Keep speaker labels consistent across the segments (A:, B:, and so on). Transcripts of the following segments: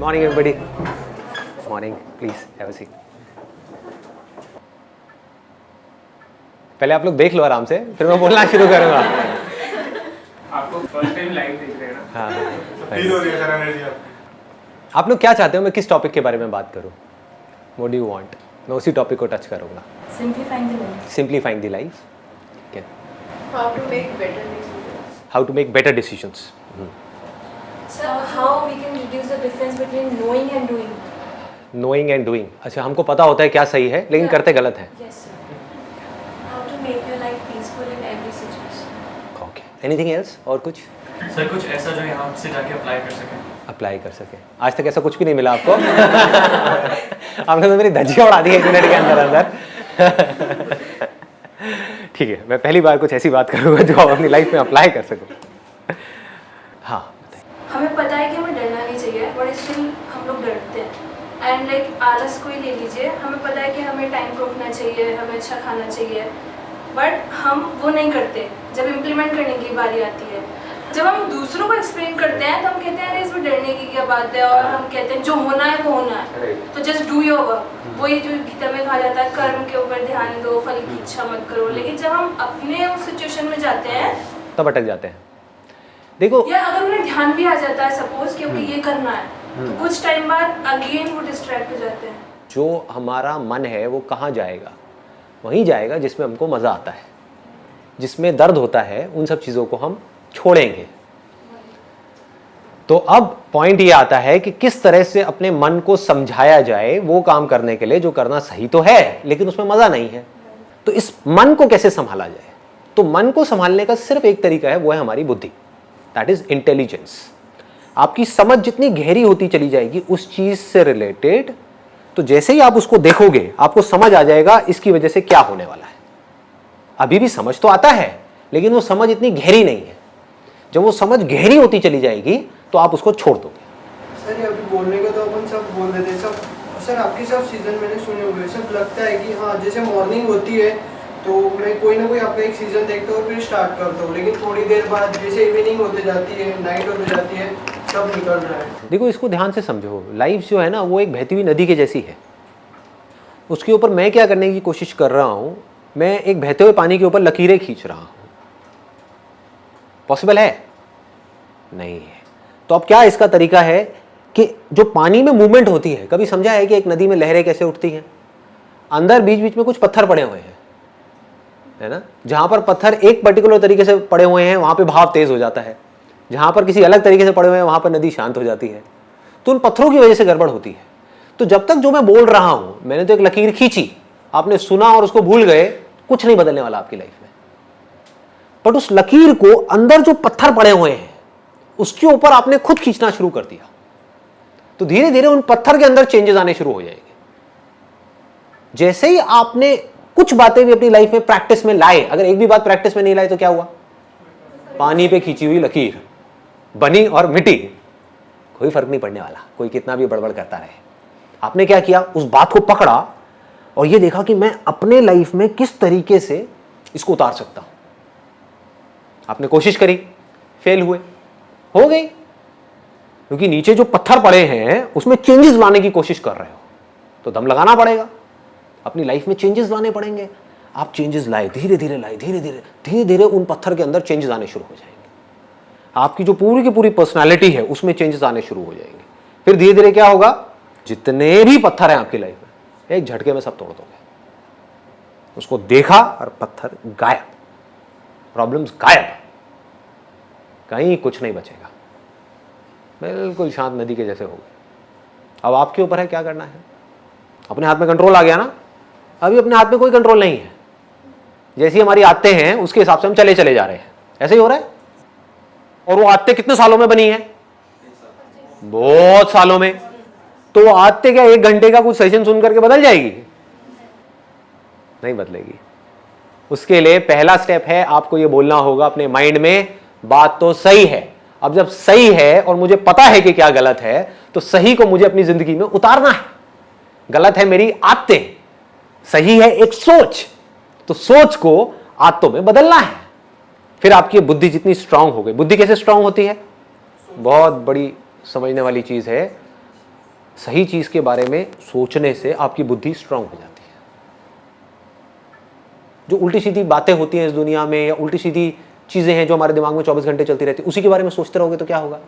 A: Morning, everybody. Morning. Please have a seat. पहले आप लोग देख लो आराम से, फिर मैं बोलना शुरू करूँगा।
B: आपको फर्स्ट टाइम लाइव देख रहे हैं ना?
A: हाँ।
B: फील हो रही है सर एनर्जी आपकी।
A: आप लोग क्या चाहते हो मैं किस टॉपिक के बारे में बात करूँ? What do you want? मैं उसी टॉपिक को टच करूँगा।
C: Simplifying the life.
A: Simplifying the life. Okay.
C: How to make better decisions.
A: How to make better decisions.
C: So how we can reduce the difference between knowing and doing.
A: Knowing and doing. अच्छा हमको पता होता है क्या सही है लेकिन करते गलत है.
C: Yes sir. How to make your life peaceful in every situation.
A: Okay. Anything else? और कुछ?
D: सर कुछ ऐसा जो यहाँ से जाके अप्लाई कर सकें।
A: अप्लाई कर सके। आज तक ऐसा कुछ भी नहीं मिला आपको? आपने तो मेरी धज्जियाँ उड़ा दी 1 मिनट के अंदर अंदर। ठीक है, मैं पहली बार कुछ ऐसी बात करूँगा जो आप अपनी लाइफ में अप्लाई कर सको। हाँ बताइए।
C: हमें पता है कि हमें डरना नहीं चाहिए, बट स्टिल हम लोग डरते हैं। एंड लाइक आलस को ही ले लीजिए, हमें पता है कि हमें टाइम को उठना चाहिए, हमें अच्छा खाना चाहिए, बट हम वो नहीं करते। जब इम्प्लीमेंट करने की बारी आती है, जब हम दूसरों को एक्सप्लेन करते हैं तो हम कहते हैं अरे इसमें डरने की क्या बात है, और हम कहते हैं जो होना है वो होना है, तो जस्ट डू योर वर्क। वही जो गीता में कहा जाता है कर्म के ऊपर ध्यान दो, फल की इच्छा मत करो। लेकिन जब हम अपने उस सिचुएशन में जाते हैं
A: तब अटक जाते हैं। देखो
C: या अगर उन्हें ध्यान भी आ जाता है सपोज कि ओके ये करना है, तो कुछ टाइम बाद अगेन वो डिस्ट्रैक्ट हो जाते हैं।
A: जो हमारा मन है वो कहाँ जाएगा? वहीं जाएगा जिसमें हमको मज़ा आता है, जिसमें दर्द होता है। उन सब चीज़ों को हम छोड़ेंगे। तो अब पॉइंट ये आता है कि किस तरह से अपने मन को समझाया जाए वो काम करने के लिए जो करना सही तो है लेकिन उसमें मजा नहीं है। तो इस मन को कैसे संभाला जाए? तो मन को संभालने का सिर्फ एक तरीका है, वो है हमारी बुद्धि, दैट इज इंटेलिजेंस। आपकी समझ जितनी गहरी होती चली जाएगी उस चीज से रिलेटेड, तो जैसे ही आप उसको देखोगे आपको समझ आ जाएगा इसकी वजह से क्या होने वाला है। अभी भी समझ तो आता है लेकिन वो समझ इतनी गहरी नहीं है। जब वो समझ गहरी होती चली जाएगी तो आप उसको छोड़ दोगे।
E: सर अभी बोलने को तो अपन सब बोल देते हैं सब। सर आपके सब सीजन मैंने सुने हुए, सब लगता है कि हाँ जैसे मॉर्निंग होती है तो मैं कोई ना कोई आपका एक सीजन देखता हूँ फिर स्टार्ट करता हूँ, लेकिन थोड़ी देर बाद जैसे इवनिंग होते जाती है, नाइट होते जाती है, सब निकल रहा है।
A: देखो इसको ध्यान से समझो, लाइफ जो है ना वो एक बहती हुई नदी के जैसी है। उसके ऊपर मैं क्या करने की कोशिश कर रहा हूँ, मैं एक बहते हुए पानी के ऊपर लकीरें खींच रहा हूँ। पॉसिबल है? नहीं है। तो अब क्या इसका तरीका है कि जो पानी में मूवमेंट होती है, कभी समझा है कि एक नदी में लहरें कैसे उठती हैं? अंदर बीच बीच में कुछ पत्थर पड़े हुए हैं, है ना? जहां पर पत्थर एक पर्टिकुलर तरीके से पड़े हुए हैं वहां पे भाव तेज हो जाता है, जहां पर किसी अलग तरीके से पड़े हुए हैं वहां पर नदी शांत हो जाती है। तो उन पत्थरों की वजह से गड़बड़ होती है। तो जब तक जो मैं बोल रहा हूं, मैंने तो एक लकीर खींची, आपने सुना और उसको भूल गए, कुछ नहीं बदलने वाला आपकी लाइफ में। बट उस लकीर को अंदर जो पत्थर पड़े हुए हैं उसके ऊपर आपने खुद खींचना शुरू कर दिया, तो धीरे धीरे उन पत्थर के अंदर चेंजेस आने शुरू हो जाएंगे। जैसे ही आपने कुछ बातें भी अपनी लाइफ में प्रैक्टिस में लाए, अगर एक भी बात प्रैक्टिस में नहीं लाए तो क्या हुआ? पानी पे खींची हुई लकीर बनी और मिटी, कोई फर्क नहीं पड़ने वाला, कोई कितना भी बड़बड़ करता रहे। आपने क्या किया? उस बात को पकड़ा और ये देखा कि मैं अपने लाइफ में किस तरीके से इसको उतार सकता हूं। आपने कोशिश करी, फेल हुए, हो गई, क्योंकि नीचे जो पत्थर पड़े हैं उसमें चेंजेस लाने की कोशिश कर रहे हो, तो दम लगाना पड़ेगा, अपनी लाइफ में चेंजेस लाने पड़ेंगे। आप चेंजेस लाए, धीरे धीरे लाए, धीरे धीरे उन पत्थर के अंदर चेंजेस आने शुरू हो जाएंगे। आपकी जो पूरी की पूरी पर्सनालिटी है उसमें चेंजेस आने शुरू हो जाएंगे। फिर धीरे धीरे क्या होगा? जितने भी पत्थर हैं आपकी लाइफ में एक झटके में सब तोड़ दोगे। उसको देखा और पत्थर गायब, प्रॉब्लम्स गायब, कहीं कुछ नहीं बचेगा, बिल्कुल शांत नदी के जैसे हो गए। अब आपके ऊपर है क्या करना है। अपने हाथ में कंट्रोल आ गया ना? अभी अपने हाथ में कोई कंट्रोल नहीं है। जैसी हमारी आदतें हैं उसके हिसाब से हम चले जा रहे हैं, ऐसे ही हो रहा है। और वो आदतें कितने सालों में बनी है? बहुत सालों में। तो वो आदतें क्या 1 घंटे का कुछ सेशन सुन करके बदल जाएगी? नहीं बदलेगी। उसके लिए पहला स्टेप है, आपको ये बोलना होगा अपने माइंड में, बात तो सही है। अब जब सही है और मुझे पता है कि क्या गलत है, तो सही को मुझे अपनी जिंदगी में उतारना है। गलत है मेरी आदतें, सही है एक सोच, तो सोच को आदतों में बदलना है। फिर आपकी बुद्धि जितनी स्ट्रांग हो गई। बुद्धि कैसे स्ट्रांग होती है? बहुत बड़ी समझने वाली चीज है। सही चीज के बारे में सोचने से आपकी बुद्धि स्ट्रांग हो जाती है। जो उल्टी सीधी बातें होती हैं इस दुनिया में या उल्टी सीधी चीजें हैं जो हमारे दिमाग में 24 घंटे चलती रहती है, उसी के बारे में सोचते रहोगे तो क्या होगा?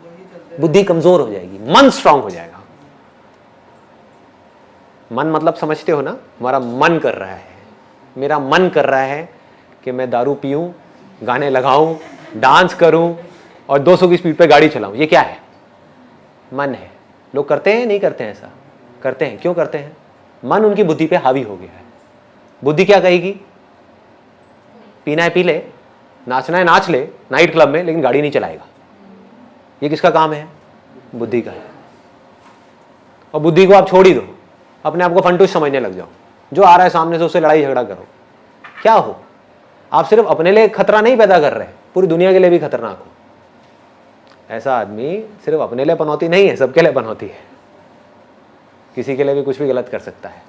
A: बुद्धि कमजोर हो जाएगी, मन स्ट्रांग हो जाएगा। मन मतलब समझते हो ना, हमारा मन कर रहा है, मेरा मन कर रहा है कि मैं दारू पीऊं, गाने लगाऊं, डांस करूं और 200 की स्पीड पे गाड़ी चलाऊं। ये क्या है? मन है। लोग करते हैं नहीं करते हैं? ऐसा करते हैं। क्यों करते हैं? मन उनकी बुद्धि पे हावी हो गया है। बुद्धि क्या कहेगी? पीना है पी ले, नाचना है नाच ले नाइट क्लब में, लेकिन गाड़ी नहीं चलाएगा। ये किसका काम है? बुद्धि का है। और बुद्धि को आप छोड़ ही दो, अपने आप को फंटूस समझने लग जाओ। जो आ रहा है सामने से उससे लड़ाई झगड़ा करो। क्या हो? आप सिर्फ अपने लिए खतरा नहीं पैदा कर रहे, पूरी दुनिया के लिए भी खतरनाक हो। ऐसा आदमी सिर्फ अपने लिए पनौती नहीं है, सबके लिए पनौती है। किसी के लिए भी कुछ भी गलत कर सकता है।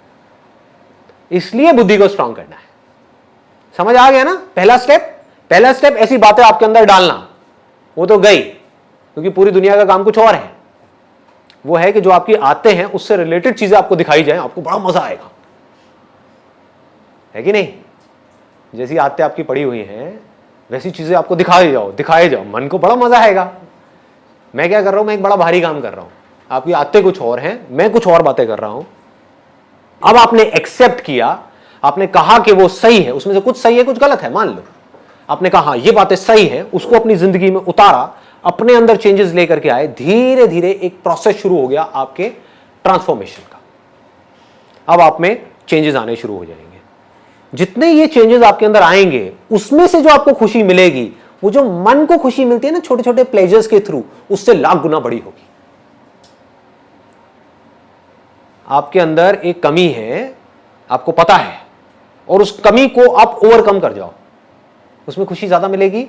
A: इसलिए बुद्धि को स्ट्रांग करना है। समझ आ गया ना? पहला स्टेप ऐसी बातें आपके अंदर डालना। वो तो गई, क्योंकि पूरी दुनिया का काम कुछ और है। वो है कि जो आपकी आते हैं उससे रिलेटेड चीजें आपको दिखाई जाए, आपको बड़ा मजा आएगा, है कि नहीं? जैसी आते आपकी पड़ी हुई हैं वैसी चीजें आपको दिखाए जाओ, मन को बड़ा मजा आएगा। मैं क्या कर रहा हूं? मैं एक बड़ा भारी काम कर रहा हूं, आपकी आते कुछ और हैं, मैं कुछ और बातें कर रहा हूं। अब आपने एक्सेप्ट किया, आपने कहा कि वो सही है, उसमें से कुछ सही है कुछ गलत है, मान लो। आपने कहा ये बातें सही है, उसको अपनी जिंदगी में उतारा, अपने अंदर चेंजेस लेकर के आए, धीरे धीरे एक प्रोसेस शुरू हो गया आपके ट्रांसफॉर्मेशन का। अब आप में चेंजेस आने शुरू हो जाएंगे। जितने ये चेंजेस आपके अंदर आएंगे, उसमें से जो आपको खुशी मिलेगी, वो जो मन को खुशी मिलती है ना छोटे छोटे प्लेजर्स के थ्रू, उससे लाख गुना बड़ी होगी। आपके अंदर एक कमी है, आपको पता है, और उस कमी को आप ओवरकम कर जाओ, उसमें खुशी ज्यादा मिलेगी,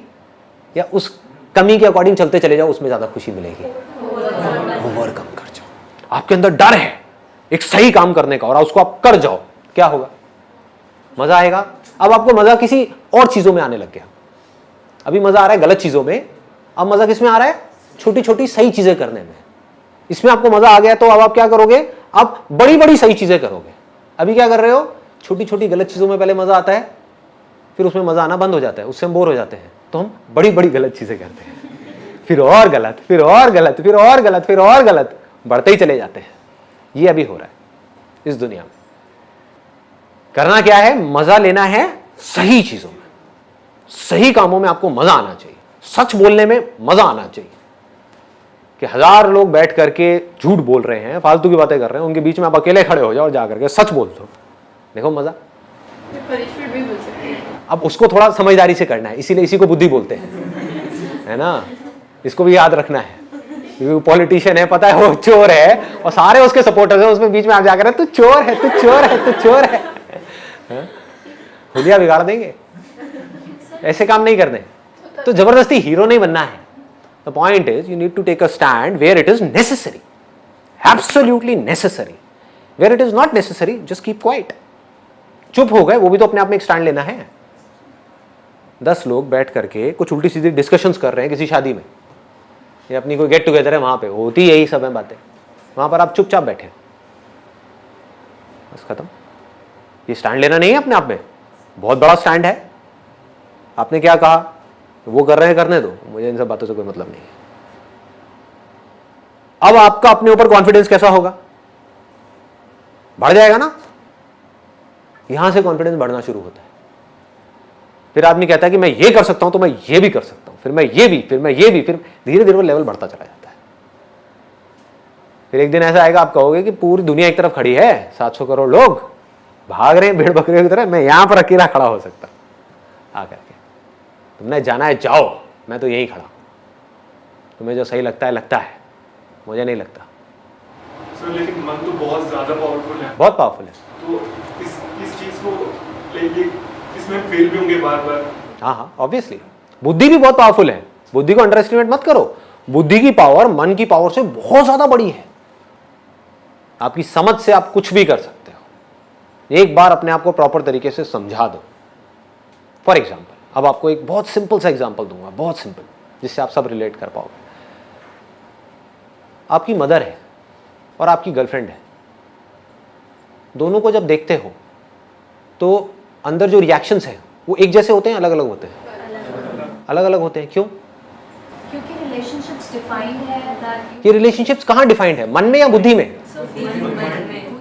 A: या उस कमी के अकॉर्डिंग चलते चले जाओ, उसमें ज्यादा खुशी मिलेगी? ओवरकम कर जाओ। आपके अंदर डर है एक सही काम करने का, और उसको आप कर जाओ, क्या होगा? मजा आएगा। अब आपको मजा किसी और चीजों में आने लग गया। अभी मजा आ रहा है गलत चीजों में, अब मजा किस में आ रहा है? छोटी छोटी सही चीजें करने में। इसमें आपको मजा आ गया तो अब आप क्या करोगे? अब बड़ी बड़ी सही चीजें करोगे। अभी क्या कर रहे हो? छोटी छोटी गलत चीजों में पहले मजा आता है, फिर उसमें मजा आना बंद हो जाता है, उससे हम बोर हो जाते हैं, तो हम बड़ी बड़ी गलत चीजें करते हैं, फिर और गलत, फिर और गलत, फिर और गलत, फिर और गलत, बढ़ते ही चले जाते हैं। ये अभी हो रहा है इस दुनिया में। करना क्या है? मजा लेना है सही चीजों में, सही कामों में आपको मजा आना चाहिए। सच बोलने में मजा आना चाहिए। कि 1000 लोग बैठ करके झूठ बोल रहे हैं, फालतू की बातें कर रहे हैं, उनके बीच में आप अकेले खड़े हो जाओ और जाकर के सच बोल दो, देखो मजा।
C: पनिशमेंट भी मिल सकती है।
A: अब उसको थोड़ा समझदारी से करना है, इसीलिए इसी को बुद्धि बोलते हैं, है ना? इसको भी याद रखना है। क्योंकि पॉलिटिशियन है, पता है वो चोर है, और सारे उसके सपोर्टर्स हैं, उसमें बीच में आप जाकर तू चोर है, तू चोर है, तू चोर है, हुलिया बिगाड़ देंगे। ऐसे काम नहीं करने। तो जबरदस्ती हीरो नहीं बनना है। The point is you need to take a stand where it is necessary, absolutely necessary. Where it is not necessary, just keep quiet. चुप हो गए, वो भी तो अपने आप में एक स्टैंड लेना है। 10 लोग बैठ करके कुछ उल्टी सीधी डिस्कशंस कर रहे हैं किसी शादी में, या अपनी कोई गेट टुगेदर है, वहां पे होती यही सब है बातें, वहां पर आप चुपचाप बैठे, बस खत्म। ये स्टैंड लेना नहीं है अपने आप में, बहुत बड़ा स्टैंड है। आपने क्या कहा? वो कर रहे हैं, करने दो, मुझे इन सब बातों से कोई मतलब नहीं है। अब आपका अपने ऊपर कॉन्फिडेंस कैसा होगा? बढ़ जाएगा ना? यहां से कॉन्फिडेंस बढ़ना शुरू होता है। फिर आदमी कहता है कि मैं ये कर सकता हूं तो मैं ये भी कर सकता हूं, फिर मैं ये भी, फिर मैं ये भी, फिर धीरे धीरे वो लेवल बढ़ता चला जाता है। फिर एक दिन ऐसा आएगा, आप कहोगे कि पूरी दुनिया एक तरफ खड़ी है, 700 करोड़ लोग भाग रहे हैं भेड़ बकरियों की तरह, मैं यहां पर अकेला खड़ा हो सकता आकर के। तुमने जाना है जाओ, मैं तो यही खड़ा। तुम्हें जो सही लगता है लगता है, मुझे नहीं लगता।
B: सर लेकिन मन तो बहुत ज्यादा पावरफुल है।
A: बहुत पावरफुल है।
B: तो इस चीज को लेके इसमें फेल भी होंगे बार बार।
A: हाँ, ऑब्वियसली। बुद्धि भी बहुत पावरफुल है, बुद्धि को अंडर एस्टिमेट मत करो। बुद्धि की पावर मन की पावर से बहुत ज्यादा बड़ी है। आपकी समझ से आप कुछ भी कर सकते हो। एक बार अपने आप को प्रॉपर तरीके से समझा दो। फॉर एग्जाम्पल, अब आपको एक बहुत सिंपल सा एग्जाम्पल दूंगा, बहुत सिंपल, जिससे आप सब रिलेट कर पाओगे। आपकी मदर है और आपकी गर्लफ्रेंड है, दोनों को जब देखते हो तो अंदर जो रिएक्शंस हैं वो एक जैसे होते हैं, अलग अलग होते हैं? अलग अलग होते हैं। क्यों?
F: क्योंकि रिलेशनशिप्स डिफाइंड है दैट
A: ये रिलेशनशिप्स कहाँ डिफाइंड है, मन में या बुद्धि में?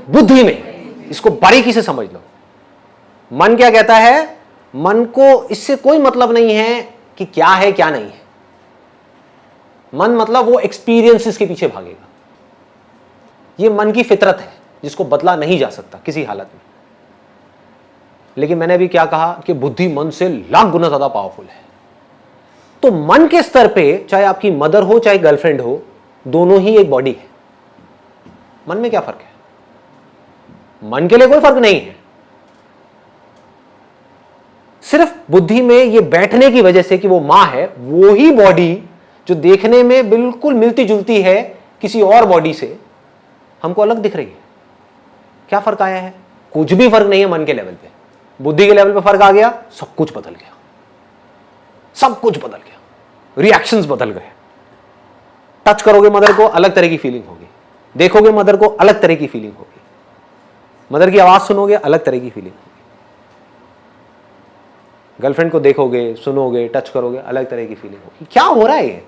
A: बुद्धि में। इसको बारीकी से समझ लो। मन क्या कहता है? मन को इससे कोई मतलब नहीं है कि क्या है क्या नहीं है। मन मतलब वो एक्सपीरियंसेस के पीछे भागेगा। ये मन की फितरत है जिसको बदला नहीं जा सकता किसी हालत में। लेकिन मैंने अभी क्या कहा कि बुद्धि मन से लाख गुना ज्यादा पावरफुल है। तो मन के स्तर पे चाहे आपकी मदर हो चाहे गर्लफ्रेंड हो, दोनों ही एक बॉडी है। मन में क्या फर्क है? मन के लिए कोई फर्क नहीं है। सिर्फ बुद्धि में ये बैठने की वजह से कि वो मां है, वो ही बॉडी जो देखने में बिल्कुल मिलती जुलती है किसी और बॉडी से, हमको अलग दिख रही है। क्या फर्क आया है? कुछ भी फर्क नहीं है। मन के लेवल पे, बुद्धि के लेवल पे फर्क आ गया, सब कुछ बदल गया। सब कुछ बदल गया, रिएक्शंस बदल गए। टच करोगे मदर को, अलग तरह की फीलिंग होगी। देखोगे मदर को, अलग तरह की फीलिंग होगी। मदर की आवाज सुनोगे, अलग तरह की फीलिंग होगी। गर्लफ्रेंड को देखोगे, सुनोगे, टच करोगे, अलग तरह की फीलिंग होगी। क्या हो रहा है ये?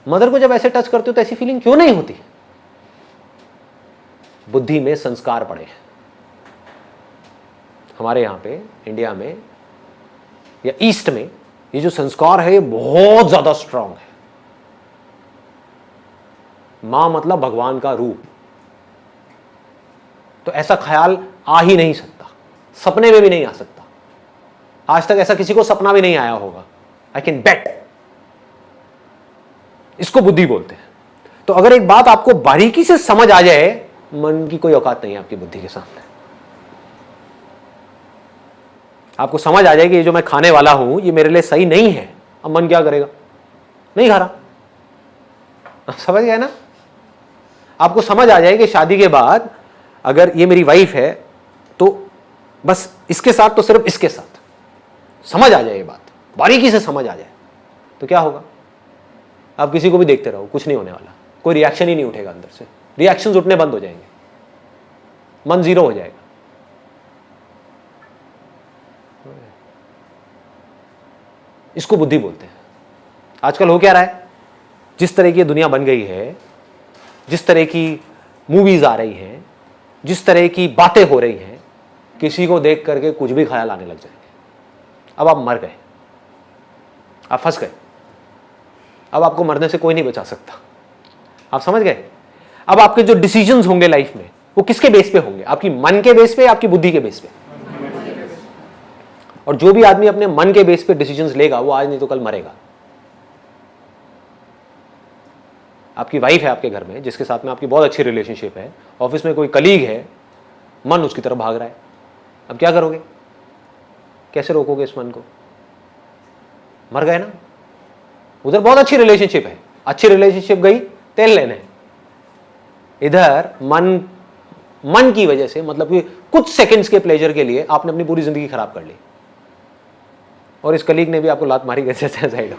A: मदर को जब ऐसे टच करते हो तो ऐसी फीलिंग क्यों नहीं होती? बुद्धि में संस्कार पड़े हैं। हमारे यहां पे इंडिया में या ईस्ट में ये जो संस्कार है ये बहुत ज्यादा स्ट्रांग है। मां मतलब भगवान का रूप, तो ऐसा ख्याल आ ही नहीं सकता, सपने में भी नहीं आ सकता। आज तक ऐसा किसी को सपना भी नहीं आया होगा, आई कैन बेट। इसको बुद्धि बोलते हैं। तो अगर एक बात आपको बारीकी से समझ आ जाए, मन की कोई औकात नहीं है आपकी बुद्धि के सामने। आपको समझ आ जाए कि ये जो मैं खाने वाला हूं ये मेरे लिए सही नहीं है, अब मन क्या करेगा? नहीं खा रहा। आप समझ गए ना? आपको समझ आ जाए कि शादी के बाद अगर ये मेरी वाइफ है तो बस इसके साथ, तो सिर्फ इसके साथ। समझ आ जाए ये बात, बारीकी से समझ आ जाए, तो क्या होगा? आप किसी को भी देखते रहो, कुछ नहीं होने वाला, कोई रिएक्शन ही नहीं उठेगा अंदर से। रिएक्शंस उठने बंद हो जाएंगे, मन जीरो हो जाएगा। इसको बुद्धि बोलते हैं। आजकल हो क्या रहा है? जिस तरह की दुनिया बन गई है, जिस तरह की मूवीज आ रही हैं, जिस तरह की बातें हो रही हैं, किसी को देख करके कुछ भी ख्याल आने लग जाएंगे। अब आप मर गए, आप फंस गए। अब आपको मरने से कोई नहीं बचा सकता। आप समझ गए? अब आपके जो डिसीजंस होंगे लाइफ में वो किसके बेस पे होंगे? आपकी मन के बेस पे, आपकी बुद्धि के बेस पे? और जो भी आदमी अपने मन के बेस पे डिसीजंस लेगा वो आज नहीं तो कल मरेगा। आपकी वाइफ है आपके घर में जिसके साथ में आपकी बहुत अच्छी रिलेशनशिप है, ऑफिस में कोई कलीग है, मन उसकी तरफ भाग रहा है। अब क्या करोगे? कैसे रोकोगे इस मन को? मर गए ना। उधर बहुत अच्छी रिलेशनशिप है, अच्छी रिलेशनशिप गई तेल लेने। इधर मन की वजह से, मतलब कि कुछ सेकंड्स के प्लेजर के लिए आपने अपनी पूरी जिंदगी खराब कर ली। और इस कलीग ने भी आपको लात मारी कैसे साइड हो।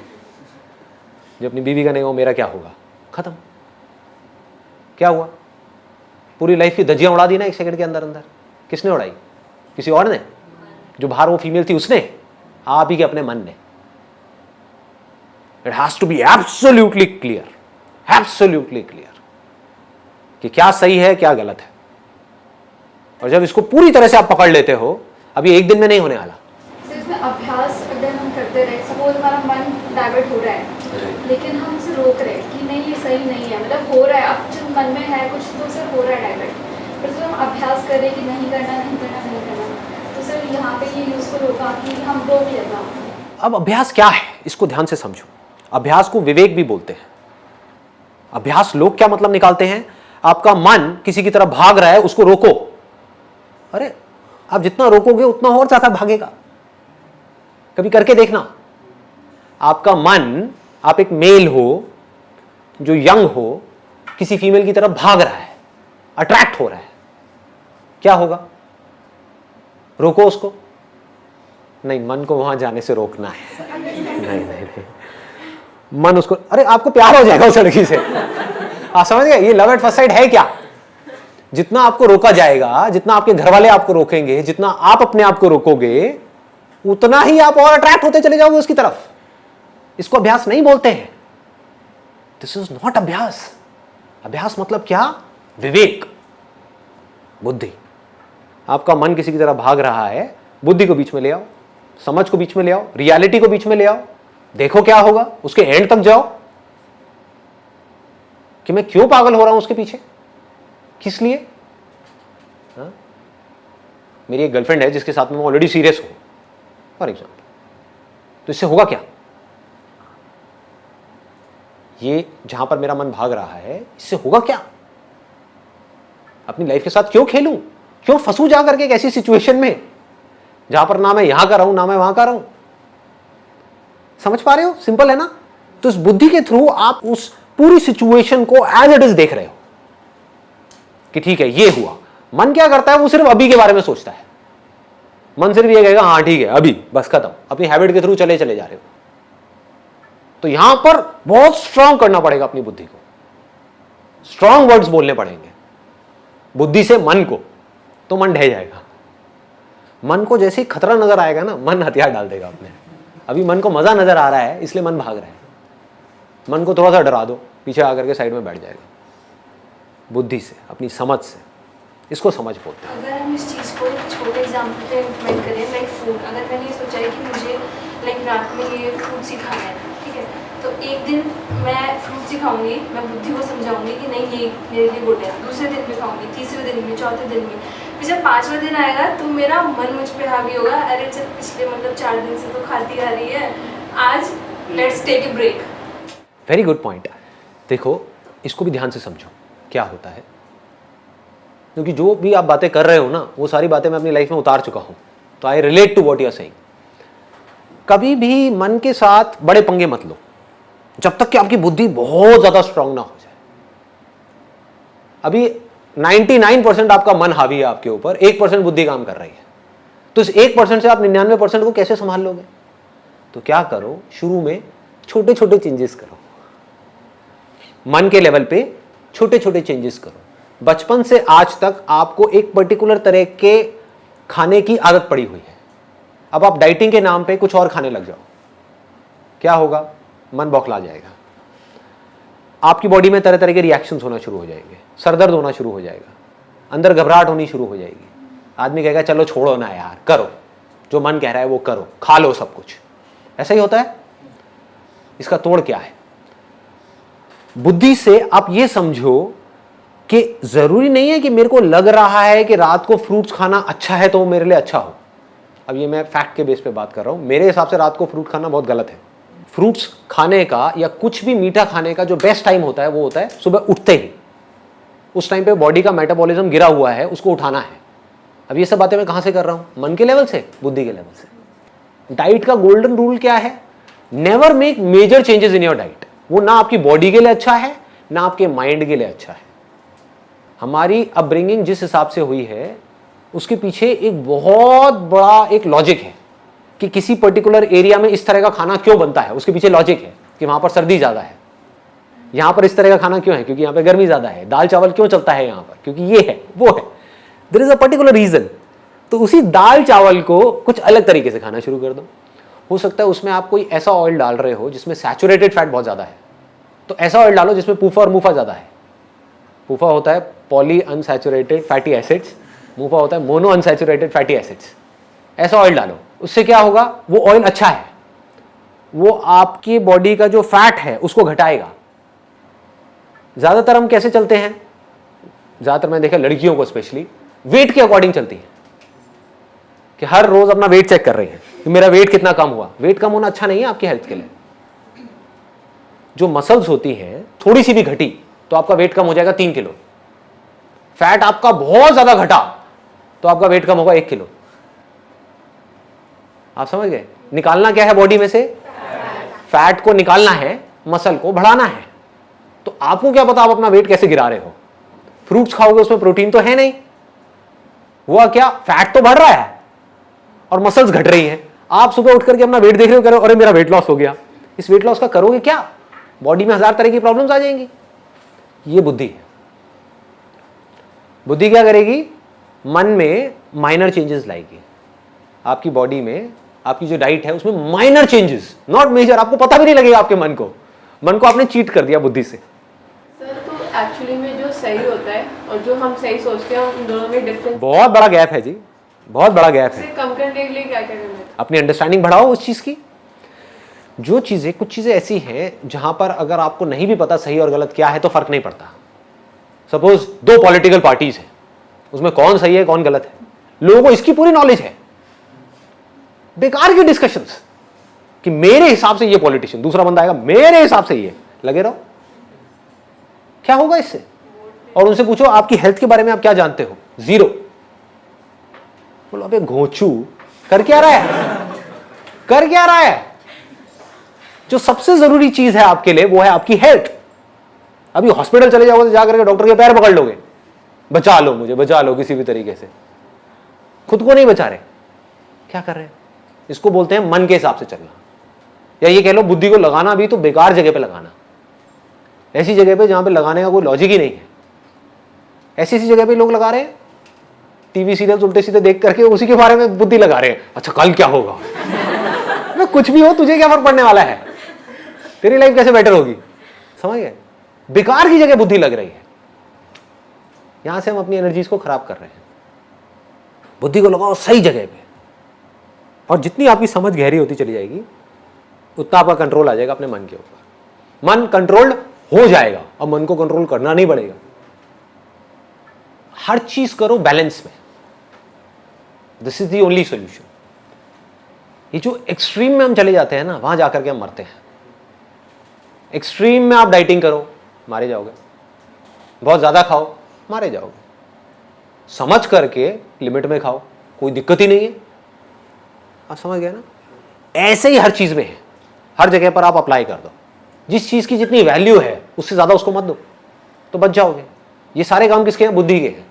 A: जो अपनी बीवी का नहीं हो, मेरा क्या होगा? खत्म। क्या हुआ? पूरी लाइफ की धज्जियां उड़ा दी ना एक सेकंड के अंदर अंदर। किसने उड़ाई? किसी और ने? जो बाहर वो फीमेल थी उसने? आप ही के अपने मन ने। It has to be absolutely clear, absolutely clear कि क्या सही है क्या गलत है। और जब इसको पूरी तरह से आप पकड़ लेते हो, अब ये एक दिन में नहीं होने वाला।
F: इसमें अभ्यास अगर हम करते रहे, सपोज हमारा मन डाइवर्ट हो रहा है लेकिन हम उसे रोक रहे हैं कि नहीं ये सही नहीं है, मतलब हो रहा है, अब जो मन में है कुछ तो उसे हो रहा है डाइवर्ट, पर जब हम अभ्यास कर रहे हैं कि नहीं करना नहीं करना नहीं करना, तो सर यहाँ पे ये यूजफुल होगा कि हम रोक लेना।
A: अब अभ्यास क्या है इसको ध्यान से समझो। अभ्यास को विवेक भी बोलते हैं। अभ्यास लोग क्या मतलब निकालते हैं? आपका मन किसी की तरफ भाग रहा है, उसको रोको। अरे आप जितना रोकोगे उतना और ज्यादा भागेगा। कभी करके देखना। आपका मन, आप एक मेल हो जो यंग हो, किसी फीमेल की तरफ भाग रहा है, अट्रैक्ट हो रहा है, क्या होगा? रोको उसको। नहीं, मन को वहां जाने से रोकना है। नहीं, मन उसको, अरे आपको प्यार हो जाएगा उस लड़की से। आप समझ गए? ये लव एट फर्स्ट साइट है क्या? जितना आपको रोका जाएगा, जितना आपके घर वाले आपको रोकेंगे, जितना आप अपने आप को रोकोगे, उतना ही आप और अट्रैक्ट होते चले जाओगे उसकी तरफ। इसको अभ्यास नहीं बोलते हैं। दिस इज नॉट अभ्यास। अभ्यास मतलब क्या? विवेक, बुद्धि। आपका मन किसी की तरह भाग रहा है, बुद्धि को बीच में ले आओ, समझ को बीच में ले आओ, रियलिटी को बीच में ले आओ, देखो क्या होगा, उसके एंड तक जाओ कि मैं क्यों पागल हो रहा हूं उसके पीछे, किस लिए। हा? मेरी एक गर्लफ्रेंड है जिसके साथ में मैं ऑलरेडी सीरियस हूं फॉर एग्जाम्पल, तो इससे होगा क्या? ये जहां पर मेरा मन भाग रहा है, इससे होगा क्या? अपनी लाइफ के साथ क्यों खेलूं, क्यों फंसू जा करके एक ऐसी सिचुएशन में जहां पर ना मैं यहां का रहूं ना मैं वहां का रहूं। समझ पा रहे हो? सिंपल है ना? तो इस बुद्धि के थ्रू आप उस पूरी सिचुएशन को एज इट इज देख रहे हो कि ठीक है ये हुआ। मन क्या करता है? वो सिर्फ अभी के बारे में सोचता है। मन सिर्फ ये कहेगा हाँ ठीक है अभी, बस खत्म। अपनी हैबिट के थ्रू चले चले जा रहे हो। तो यहां पर बहुत स्ट्रांग करना पड़ेगा अपनी बुद्धि को, स्ट्रांग वर्ड्स बोलने पड़ेंगे बुद्धि से मन को, तो मन ढह जाएगा। मन को जैसे ही खतरा नजर आएगा ना, मन हथियार डाल देगा अपने। अभी मन को मजा नजर आ रहा है इसलिए मन भाग रहा है। मन को थोड़ा सा डरा दो, पीछे आकर के साइड में बैठ जाएगा। बुद्धि से, अपनी समझ से, इसको समझ बोलते हैं।
C: अगर हम इस चीज़ को एक छोटे एग्जाम्पल पे इम्प्लीमेंट करें, लाइक फूड, अगर मैंने ये सोचा है कि मुझे लाइक रात में ये फ्रूट्स ही खाना है, ठीक है, तो एक दिन मैं फ्रूट्स ही खाऊंगी, मैं बुद्धि को समझाऊंगी कि नहीं ये मेरे लिए गुड है, दूसरे दिन भी खाऊंगी, तीसरे दिन भी, चौथे दिन भी, फिर जब 5वां दिन आएगा तो मेरा मन मुझ पे हावी होगा, अरे चल पिछले मतलब 4 दिन से तो खाती आ रही है, आज let's take a break.
A: Very good point. देखो इसको भी ध्यान से समझो क्या होता है, क्योंकि जो भी आप बातें कर रहे हो ना, वो सारी बातें मैं अपनी लाइफ में उतार चुका हूं, तो I relate to what you are saying. कभी भी मन के साथ बड़े पंगे मत लो जब तक कि आपकी बुद्धि बहुत ज्यादा स्ट्रांग ना हो जाए। अभी 99% आपका मन हावी है आपके ऊपर, 1% बुद्धि काम कर रही है, तो इस 1% से आप 99% को कैसे संभाल लोगे? तो क्या करो, शुरू में छोटे छोटे चेंजेस करो, मन के लेवल पे छोटे छोटे चेंजेस करो। बचपन से आज तक आपको एक पर्टिकुलर तरह के खाने की आदत पड़ी हुई है, अब आप डाइटिंग के नाम पे कुछ और खाने लग जाओ, क्या होगा? मन बौखला जाएगा, आपकी बॉडी में तरह तरह के रिएक्शंस होना शुरू हो जाएंगे, सरदर्द होना शुरू हो जाएगा, अंदर घबराहट होनी शुरू हो जाएगी। आदमी कहेगा चलो छोड़ो ना यार, करो जो मन कह रहा है वो करो, खा लो सब कुछ। ऐसा ही होता है। इसका तोड़ क्या है? बुद्धि से आप ये समझो कि जरूरी नहीं है कि मेरे को लग रहा है कि रात को फ्रूट्स खाना अच्छा है तो वो मेरे लिए अच्छा हो। अब ये मैं फैक्ट के बेस पे बात कर रहा हूं, मेरे हिसाब से रात को फ्रूट खाना बहुत गलत है। फ्रूट्स खाने का या कुछ भी मीठा खाने का जो बेस्ट टाइम होता है वो होता है सुबह उठते ही। उस टाइम पे बॉडी का मेटाबॉलिज्म गिरा हुआ है, उसको उठाना है। अब ये सब बातें मैं कहां से कर रहा हूं? मन के लेवल से, बुद्धि के लेवल से। डाइट का गोल्डन रूल क्या है? Never make major changes in your diet. वो ना आपकी बॉडी के लिए अच्छा है ना आपके माइंड के लिए अच्छा है। हमारी अपब्रिंगिंग जिस हिसाब से हुई है उसके पीछे एक बहुत बड़ा एक लॉजिक है कि किसी पर्टिकुलर एरिया में इस तरह का खाना क्यों बनता है। उसके पीछे लॉजिक है कि वहां पर सर्दी ज्यादा है, यहां पर इस तरह का खाना क्यों है क्योंकि यहां पर गर्मी ज्यादा है। दाल चावल क्यों चलता है यहां पर क्योंकि ये है वो है। There is a particular reason. तो उसी दाल चावल को कुछ अलग तरीके से खाना शुरू कर दो। हो सकता है उसमें आप कोई ऐसा ऑयल डाल रहे हो जिसमें सैचुरेटेड फैट बहुत ज्यादा है, तो ऐसा ऑयल डालो जिसमें पूफा और मुफा ज्यादा है। पूफा होता है पॉली अनसैचुरेटेड फैटी एसिड्स, मुफा होता है मोनो अनसैचुरेटेड फैटी एसिड्स। ऐसा ऑयल डालो, उससे क्या होगा? वो ऑयल अच्छा है, वो आपकी बॉडी का जो फैट है उसको घटाएगा। ज्यादातर हम कैसे चलते हैं? ज्यादातर मैंने देखा लड़कियों को स्पेशली वेट के अकॉर्डिंग चलती है कि हर रोज अपना वेट चेक कर रही है कि मेरा वेट कितना कम हुआ। वेट कम होना अच्छा नहीं है आपकी हेल्थ के लिए। जो मसल्स होती हैं थोड़ी सी भी घटी तो आपका वेट कम हो जाएगा 3 किलो। फैट आपका बहुत ज्यादा घटा तो आपका वेट कम होगा 1 किलो। आप समझ गए? निकालना क्या है बॉडी में से? फैट को निकालना है, मसल को बढ़ाना है। तो आपको क्या पता आप अपना वेट कैसे गिरा रहे हो? फ्रूट्स खाओगे उसमें प्रोटीन तो है नहीं, हुआ क्या? फैट तो बढ़ रहा है और मसल्स घट रही हैं। आप सुबह उठ करके अपना वेट देख रहे हो, कह रहे हो अरे मेरा वेट लॉस हो गया। इस वेट लॉस का करोगे क्या? बॉडी में 1000 तरह की प्रॉब्लम्स आ जाएंगी। ये बुद्धि है। बुद्धि क्या करेगी? मन में माइनर चेंजेस लाएगी। आपकी बॉडी में आपकी जो डाइट है उसमें माइनर चेंजेस, नॉट मेजर। आपको पता भी नहीं लगेगा आपके मन को आपने चीट कर दिया बुद्धि से।
G: सर तो एक्चुअली में जो सही होता है और जो हम सही सोचते हैं उन दोनों में डिफरेंस
A: बहुत बड़ा गैप है जी, बहुत बड़ा गैप है।
G: से कम करने के लिए क्या क्या करना है?
A: अपनी अंडरस्टैंडिंग बढ़ाओ उस चीज की। जो चीजें, कुछ चीजें ऐसी हैं जहां पर अगर आपको नहीं भी पता सही और गलत क्या है तो फर्क नहीं पड़ता। सपोज 2 पॉलिटिकल पार्टीज हैं, उसमें कौन सही है कौन गलत है, लोगों को इसकी पूरी नॉलेज है। बेकार की डिस्कशंस कि मेरे हिसाब से ये पॉलिटिशियन, दूसरा बंदा आएगा मेरे हिसाब से ये, लगे रहो। क्या होगा इससे? और उनसे पूछो आपकी हेल्थ के बारे में आप क्या जानते हो? 0। बोलो अबे घोंचू, कर क्या रहा है, कर क्या रहा है? जो सबसे जरूरी चीज है आपके लिए वो है आपकी हेल्थ। अभी हॉस्पिटल चले जाओगे तो जाकर के डॉक्टर के पैर पकड़ लोगे, बचा लो मुझे, बचा लो किसी भी तरीके से। खुद को नहीं बचा रहे, क्या कर रहे हैं? इसको बोलते हैं मन के हिसाब से चलना, या ये कह लो बुद्धि को लगाना भी तो बेकार जगह पे लगाना, ऐसी जगह पे जहां पे लगाने का कोई लॉजिक ही नहीं है। ऐसी ऐसी जगह पे लोग लगा रहे हैं, टीवी सीरियल उल्टे सीधे देख करके उसी के बारे में बुद्धि लगा रहे हैं। अच्छा कल क्या होगा? कुछ भी हो, तुझे क्या फर्क पड़ने वाला है? तेरी लाइफ कैसे बेटर होगी? समझ गए? बेकार की जगह बुद्धि लग रही है, यहां से हम अपनी एनर्जीज को खराब कर रहे हैं। बुद्धि को लगाओ सही जगह पे, और जितनी आपकी समझ गहरी होती चली जाएगी उतना आपका कंट्रोल आ जाएगा अपने मन के ऊपर। मन कंट्रोल्ड हो जाएगा, अब मन को कंट्रोल करना नहीं पड़ेगा। हर चीज करो बैलेंस में, this is the only solution. ये जो एक्सट्रीम में हम चले जाते हैं ना, वहां जाकर के हम मरते हैं। एक्सट्रीम में आप डाइटिंग करो, मारे जाओगे। बहुत ज्यादा खाओ, मारे जाओगे। समझ करके लिमिट में खाओ, कोई दिक्कत ही नहीं है। आप समझ गए ना? ऐसे ही हर चीज में है, हर जगह पर आप अप्लाई कर दो। जिस चीज की जितनी वैल्यू है उससे ज्यादा उसको मत दो, तो बच जाओगे। ये सारे काम किसके हैं? बुद्धि के हैं।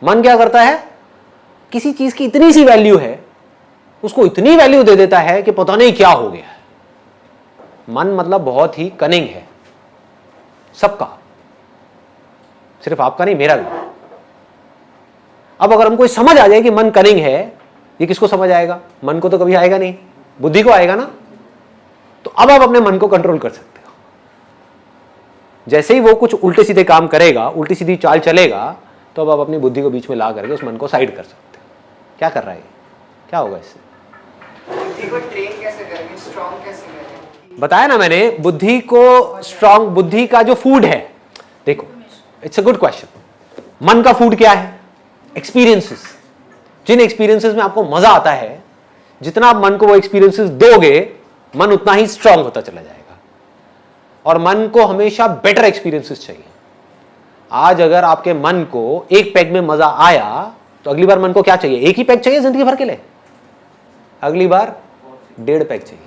A: मन क्या करता है? किसी चीज की इतनी सी वैल्यू है, उसको इतनी वैल्यू दे देता है कि पता नहीं क्या हो गया है। मन मतलब बहुत ही कनिंग है, सबका, सिर्फ आपका नहीं, मेरा भी। अब अगर हमको समझ आ जाए कि मन कनिंग है, ये किसको समझ आएगा? मन को तो कभी आएगा नहीं, बुद्धि को आएगा ना। तो अब आप अपने मन को कंट्रोल कर सकते हो। जैसे ही वो कुछ उल्टे सीधे काम करेगा, उल्टी सीधी चाल चलेगा, तो अब आप अपनी बुद्धि को बीच में ला करके उस मन को साइड कर सकते हो। क्या कर रहा है? क्या होगा इससे?
E: बुद्धि को ट्रेन कैसे करेंगे, स्ट्रॉन्ग कैसे करेंगे?
A: बताया ना मैंने, बुद्धि को स्ट्रॉन्ग, बुद्धि का जो फूड है, देखो इट्स अ गुड क्वेश्चन। मन का फूड क्या है? एक्सपीरियंसेस। जिन एक्सपीरियंसेस में आपको मजा आता है, जितना आप मन को वो एक्सपीरियंसेस दोगे, मन उतना ही स्ट्रांग होता चला जाएगा। और मन को हमेशा बेटर एक्सपीरियंसेस चाहिए। आज अगर आपके मन को एक पैग में मजा आया, तो अगली बार मन को क्या चाहिए? एक ही पैग चाहिए जिंदगी भर के लिए? अगली बार 1.5 पैग चाहिए,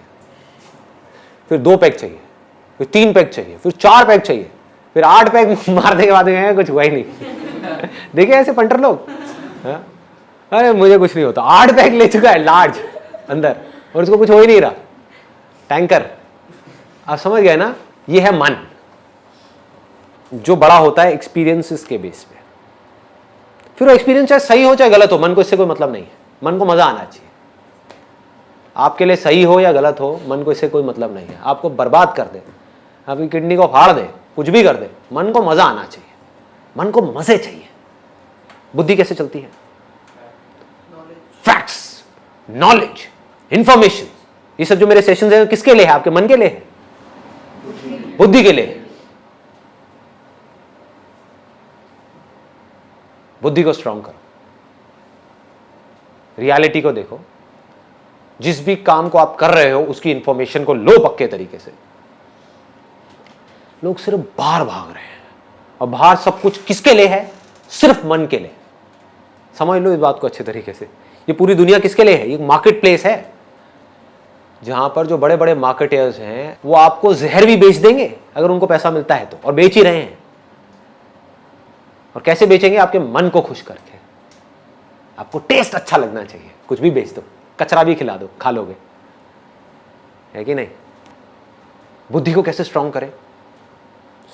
A: फिर 2 पैग चाहिए, फिर 3 पैग चाहिए, फिर 4 पैग चाहिए, फिर 8 पैग मारने के बाद कुछ हुआ ही नहीं। देखिए ऐसे पंटर लोग, अरे मुझे कुछ नहीं होता, 8 पैग ले चुका है लार्ज अंदर, और उसको कुछ हो ही नहीं रहा, टैंकर। आप समझ गए ना? ये है मन, जो बड़ा होता है एक्सपीरियंसेस के बेस पे। फिर वो एक्सपीरियंस चाहे सही हो चाहे गलत हो, मन को इससे कोई मतलब नहीं है। मन को मजा आना चाहिए। आपके लिए सही हो या गलत हो, मन को इससे कोई मतलब नहीं है। आपको बर्बाद कर दे, आपकी किडनी को फाड़ दे, कुछ भी कर दे, मन को मजा आना चाहिए। मन को मजे चाहिए। बुद्धि कैसे चलती है? Facts, knowledge, information. ये सब जो मेरे सेशंस हैं किसके लिए है? आपके मन के लिए है, बुद्धि के लिए है। बुद्धि को स्ट्रांग करो, रियलिटी को देखो, जिस भी काम को आप कर रहे हो उसकी इंफॉर्मेशन को लो पक्के तरीके से। लोग सिर्फ बाहर भाग रहे हैं, और बाहर सब कुछ किसके लिए है? सिर्फ मन के लिए। समझ लो इस बात को अच्छे तरीके से। ये पूरी दुनिया किसके लिए है? ये मार्केट प्लेस है, जहां पर जो बड़े बड़े मार्केटर्स हैं वो आपको जहर भी बेच देंगे अगर उनको पैसा मिलता है तो, और बेच ही रहे हैं। और कैसे बेचेंगे? आपके मन को खुश करके। आपको टेस्ट अच्छा लगना चाहिए, कुछ भी बेच दो, कचरा भी खिला दो, खा लोगे, है कि नहीं? बुद्धि को कैसे स्ट्रांग करें?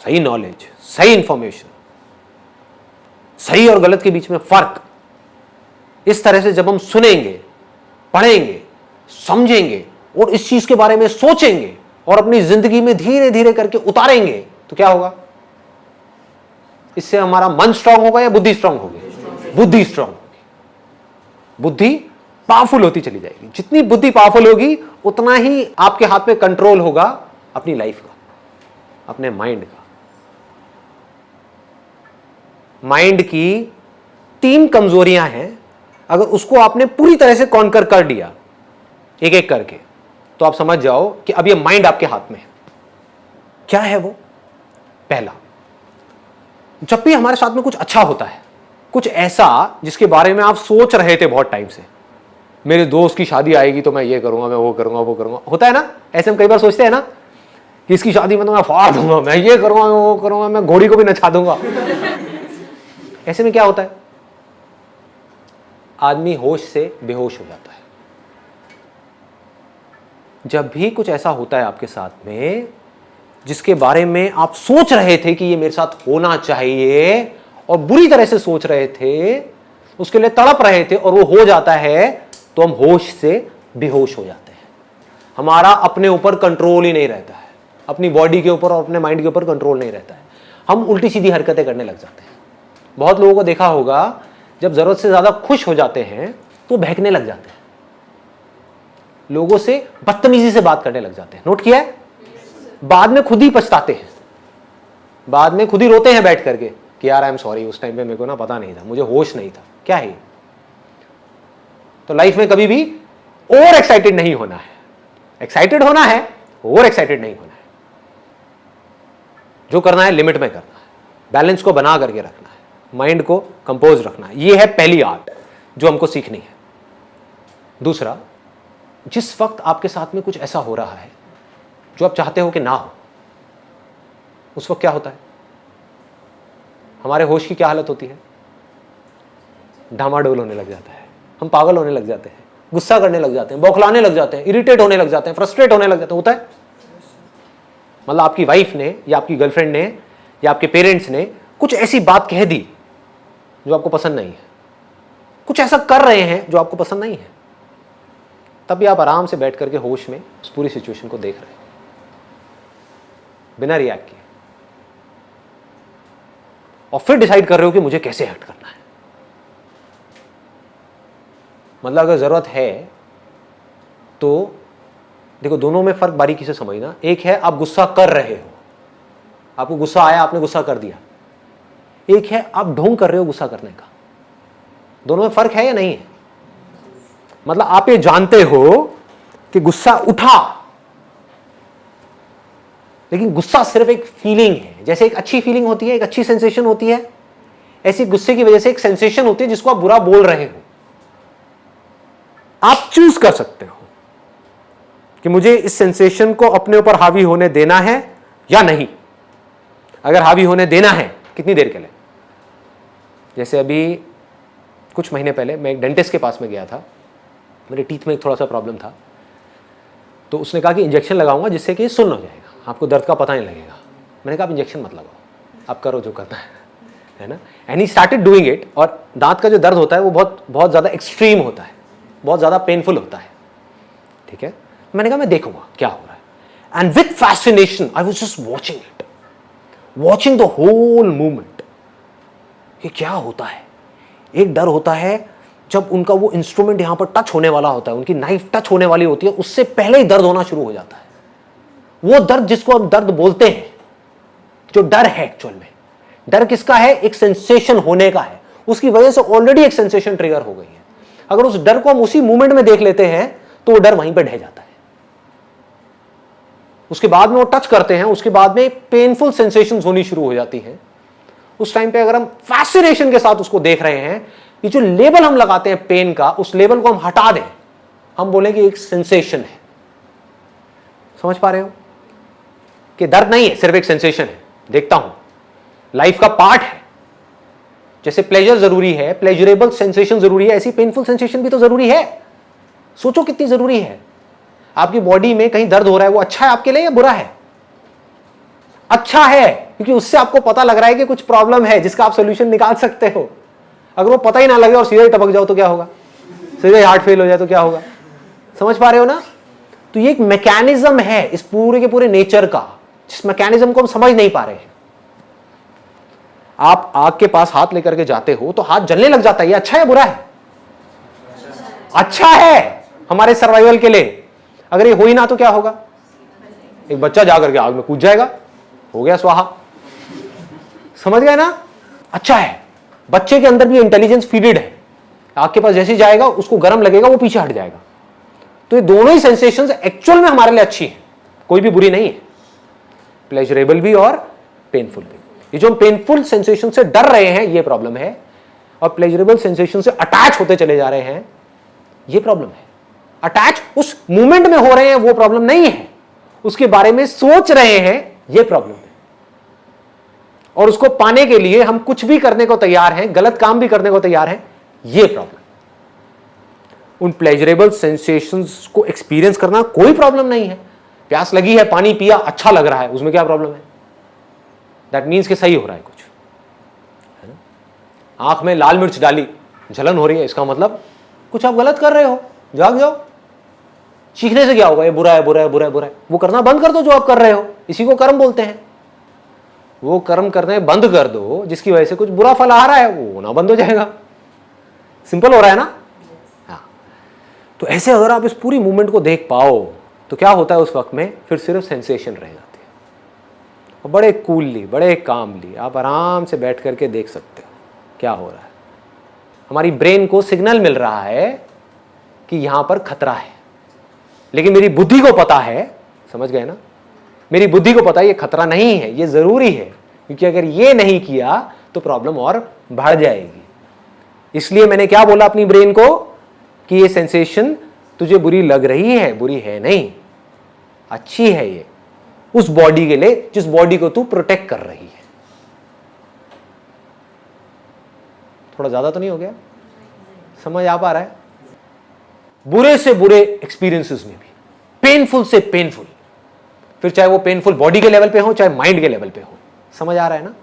A: सही नॉलेज, सही इंफॉर्मेशन, सही और गलत के बीच में फर्क, इस तरह से जब हम सुनेंगे, पढ़ेंगे, समझेंगे और इस चीज के बारे में सोचेंगे और अपनी जिंदगी में धीरे धीरे करके उतारेंगे, तो क्या होगा? इससे हमारा मन स्ट्रांग होगा या बुद्धि स्ट्रांग होगी? बुद्धि स्ट्रांग होगी। बुद्धि पावरफुल होती चली जाएगी। जितनी बुद्धि पावरफुल होगी उतना ही आपके हाथ में कंट्रोल होगा अपनी लाइफ का, अपने माइंड का। माइंड की 3 कमजोरियां हैं, अगर उसको आपने पूरी तरह से कॉन्कर कर दिया एक एक करके, तो आप समझ जाओ कि अब ये माइंड आपके हाथ में है। क्या है वो? पहला, जब भी हमारे साथ में कुछ अच्छा होता है, कुछ ऐसा जिसके बारे में आप सोच रहे थे बहुत टाइम से, मेरे दोस्त की शादी आएगी तो मैं ये करूंगा, मैं वो करूंगा, वो करूंगा, होता है ना? ऐसे हम कई बार सोचते हैं ना कि इसकी शादी में तो मैं फाड़ दूंगा, मैं ये करूंगा, मैं वो करूंगा, मैं घोड़ी को भी नचा दूंगा। ऐसे में क्या होता है? आदमी होश से बेहोश हो जाता है। जब भी कुछ ऐसा होता है आपके साथ में जिसके बारे में आप सोच रहे थे कि ये मेरे साथ होना चाहिए और बुरी तरह से सोच रहे थे, उसके लिए तड़प रहे थे और वो हो जाता है, तो हम होश से बेहोश हो जाते हैं। हमारा अपने ऊपर कंट्रोल ही नहीं रहता है, अपनी बॉडी के ऊपर और अपने माइंड के ऊपर कंट्रोल नहीं रहता है। हम उल्टी सीधी हरकतें करने लग जाते हैं। बहुत लोगों को देखा होगा, जब जरूरत से ज्यादा खुश हो जाते हैं तो बहकने लग जाते हैं, लोगों से बदतमीजी से बात करने लग जाते हैं। नोट किया है? बाद में खुद ही पछताते हैं, बाद में खुद ही रोते हैं बैठ करके कि यार आई एम सॉरी, उस टाइम पे मेरे को ना पता नहीं था, मुझे होश नहीं था। क्या है? तो लाइफ में कभी भी ओवर एक्साइटेड नहीं होना है। एक्साइटेड होना है, ओवर एक्साइटेड नहीं होना है। जो करना है लिमिट में करना है, बैलेंस को बना करके रखना है, माइंड को कंपोज रखना है। यह है पहली आर्ट जो हमको सीखनी है। दूसरा, जिस वक्त आपके साथ में कुछ ऐसा हो रहा है जो आप चाहते हो कि ना हो, उस वक्त क्या होता है? हमारे होश की क्या हालत होती है? डामाडोल होने लग जाता है, हम पागल होने लग जाते हैं, गुस्सा करने लग जाते हैं, बौखलाने लग जाते हैं, इरिटेट होने लग जाते हैं, फ्रस्ट्रेट होने लग जाते हैं। होता है? मतलब आपकी वाइफ ने या आपकी गर्लफ्रेंड ने या आपके पेरेंट्स ने कुछ ऐसी बात कह दी जो आपको पसंद नहीं है, कुछ ऐसा कर रहे हैं जो आपको पसंद नहीं है, तब भी आप आराम से बैठ करके होश में उस पूरी सिचुएशन को देख रहे हैं बिना रिएक्ट किए, और फिर डिसाइड कर रहे हो कि मुझे कैसे एक्ट करना है। मतलब अगर जरूरत है तो देखो, दोनों में फर्क बारीकी से समझना। एक है आप गुस्सा कर रहे हो, आपको गुस्सा आया, आपने गुस्सा कर दिया। एक है आप ढोंग कर रहे हो गुस्सा करने का। दोनों में फर्क है या नहीं है? मतलब आप ये जानते हो कि गुस्सा उठा, लेकिन गुस्सा सिर्फ एक फीलिंग है। जैसे एक अच्छी फीलिंग होती है, एक अच्छी सेंसेशन होती है, ऐसी गुस्से की वजह से एक सेंसेशन होती है जिसको आप बुरा बोल रहे हो। आप चूज कर सकते हो कि मुझे इस सेंसेशन को अपने ऊपर हावी होने देना है या नहीं। अगर हावी होने देना है, कितनी देर के लिए? जैसे अभी कुछ महीने पहले मैं एक डेंटिस्ट के पास में गया था, मेरे टीथ में एक थोड़ा सा प्रॉब्लम था, तो उसने कहा कि इंजेक्शन लगाऊंगा जिससे कि सुन्न हो जाएगा, आपको दर्द का पता नहीं लगेगा। मैंने कहा आप इंजेक्शन मत लगाओ, आप करो जो करना है ना। And he started doing it. और दांत का जो दर्द होता है वो बहुत बहुत ज़्यादा एक्सट्रीम होता है, बहुत ज़्यादा पेनफुल होता है, ठीक है। मैंने कहा मैं देखूंगा क्या हो रहा है। And with fascination I was just watching it, watching the whole movement. ये क्या होता है? एक डर होता है जब उनका वो इंस्ट्रूमेंट यहां पर टच होने वाला होता है, उनकी नाइफ टच होने वाली होती है, उससे पहले ही दर्द होना शुरू हो जाता है। वो दर्द जिसको हम दर्द बोलते हैं, जो डर है एक्चुअल में, डर किसका है? एक सेंसेशन होने का है। उसकी वजह से ऑलरेडी एक सेंसेशन ट्रिगर हो गई है। अगर उस डर को हम उसी मूवमेंट में देख लेते हैं तो वो डर वहीं पर ढह जाता है। उसके बाद में वो टच करते हैं, उसके बाद में पेनफुल सेंसेशंस होनी शुरू हो जाती हैं। उस टाइम पे अगर हम फैसिनेशन के साथ उसको देख रहे हैं, ये जो लेबल हम लगाते हैं पेन का, उस लेबल को हम हटा दें, हम बोलेंगे एक सेंसेशन है। समझ पा रहे हो कि दर्द नहीं है, सिर्फ एक सेंसेशन है। देखता हूं, लाइफ का पार्ट है। जैसे प्लेजर जरूरी है, प्लेजरेबल सेंसेशन जरूरी है, ऐसी पेनफुल सेंसेशन भी तो जरूरी है। सोचो कितनी जरूरी है। आपकी बॉडी में कहीं दर्द हो रहा है, वो अच्छा है आपके लिए या बुरा है? अच्छा है, क्योंकि उससे आपको पता लग रहा है कि कुछ प्रॉब्लम है जिसका आप सोल्यूशन निकाल सकते हो। अगर वो पता ही ना लगे और सीधे टपक जाओ तो क्या होगा, सीधे हार्ट फेल हो जाए तो क्या होगा। समझ पा रहे हो ना। तो ये एक मैकेनिज्म है इस पूरे के पूरे नेचर का, जिस मैकेनिज्म को हम समझ नहीं पा रहे हैं। आप आग के पास हाथ लेकर के जाते हो तो हाथ जलने लग जाता है, ये अच्छा है बुरा है? अच्छा है हमारे सर्वाइवल के लिए। अगर ये हो ही ना तो क्या होगा, एक बच्चा जाकर के आग में कूद जाएगा, हो गया स्वाहा। समझ गए ना। अच्छा है, बच्चे के अंदर भी इंटेलिजेंस फीडेड है, आग के पास जैसे जाएगा उसको गर्म लगेगा वो पीछे हट जाएगा। तो ये दोनों ही सेंसेशंस एक्चुअल में हमारे लिए अच्छी है, कोई भी बुरी नहीं है, प्लेजरेबल भी और पेनफुल भी। ये जो हम पेनफुल सेंसेशन से डर रहे हैं ये प्रॉब्लम है, और प्लेजरेबल सेंसेशन से अटैच होते चले जा रहे हैं ये प्रॉब्लम है। अटैच उस मूवमेंट में हो रहे हैं वो प्रॉब्लम नहीं है, उसके बारे में सोच रहे हैं ये प्रॉब्लम है। और उसको पाने के लिए हम कुछ भी करने को तैयार हैं, गलत काम भी करने को तैयार हैं, ये प्रॉब्लम। उन प्लेजरेबल सेंसेशंस को एक्सपीरियंस करना कोई प्रॉब्लम नहीं है। प्यास लगी है, पानी पिया, अच्छा लग रहा है, उसमें क्या प्रॉब्लम है? दैट मीन्स कि सही हो रहा है कुछ, है ना। आंख में लाल मिर्च डाली, जलन हो रही है, इसका मतलब कुछ आप गलत कर रहे हो, जाग जाओ। चीखने से क्या होगा, ये बुरा है बुरा है बुरा है बुरा है, वो करना बंद कर दो जो आप कर रहे हो, इसी को कर्म बोलते हैं। वो कर्म करने बंद कर दो जिसकी वजह से कुछ बुरा फल आ रहा है, वो होना बंद हो जाएगा। सिंपल हो रहा है ना। हाँ, तो ऐसे अगर आप इस पूरी मूवमेंट को देख पाओ तो क्या होता है उस वक्त में, फिर सिर्फ सेंसेशन रह जाती है। और बड़े कूलली, बड़े कामली आप आराम से बैठ करके देख सकते हो क्या हो रहा है। हमारी ब्रेन को सिग्नल मिल रहा है कि यहां पर खतरा है, लेकिन मेरी बुद्धि को पता है, समझ गए ना, मेरी बुद्धि को पता है ये खतरा नहीं है, ये जरूरी है, क्योंकि अगर ये नहीं किया तो प्रॉब्लम और बढ़ जाएगी। इसलिए मैंने क्या बोला अपनी ब्रेन को कि ये सेंसेशन तुझे बुरी लग रही है, बुरी है नहीं, अच्छी है ये उस बॉडी के लिए जिस बॉडी को तू प्रोटेक्ट कर रही है। थोड़ा ज्यादा तो नहीं हो गया, समझ आ पा रहा है। बुरे से बुरे एक्सपीरियंसेस में भी, पेनफुल से पेनफुल, फिर चाहे वो पेनफुल बॉडी के लेवल पे हो चाहे माइंड के लेवल पे हो, समझ आ रहा है ना।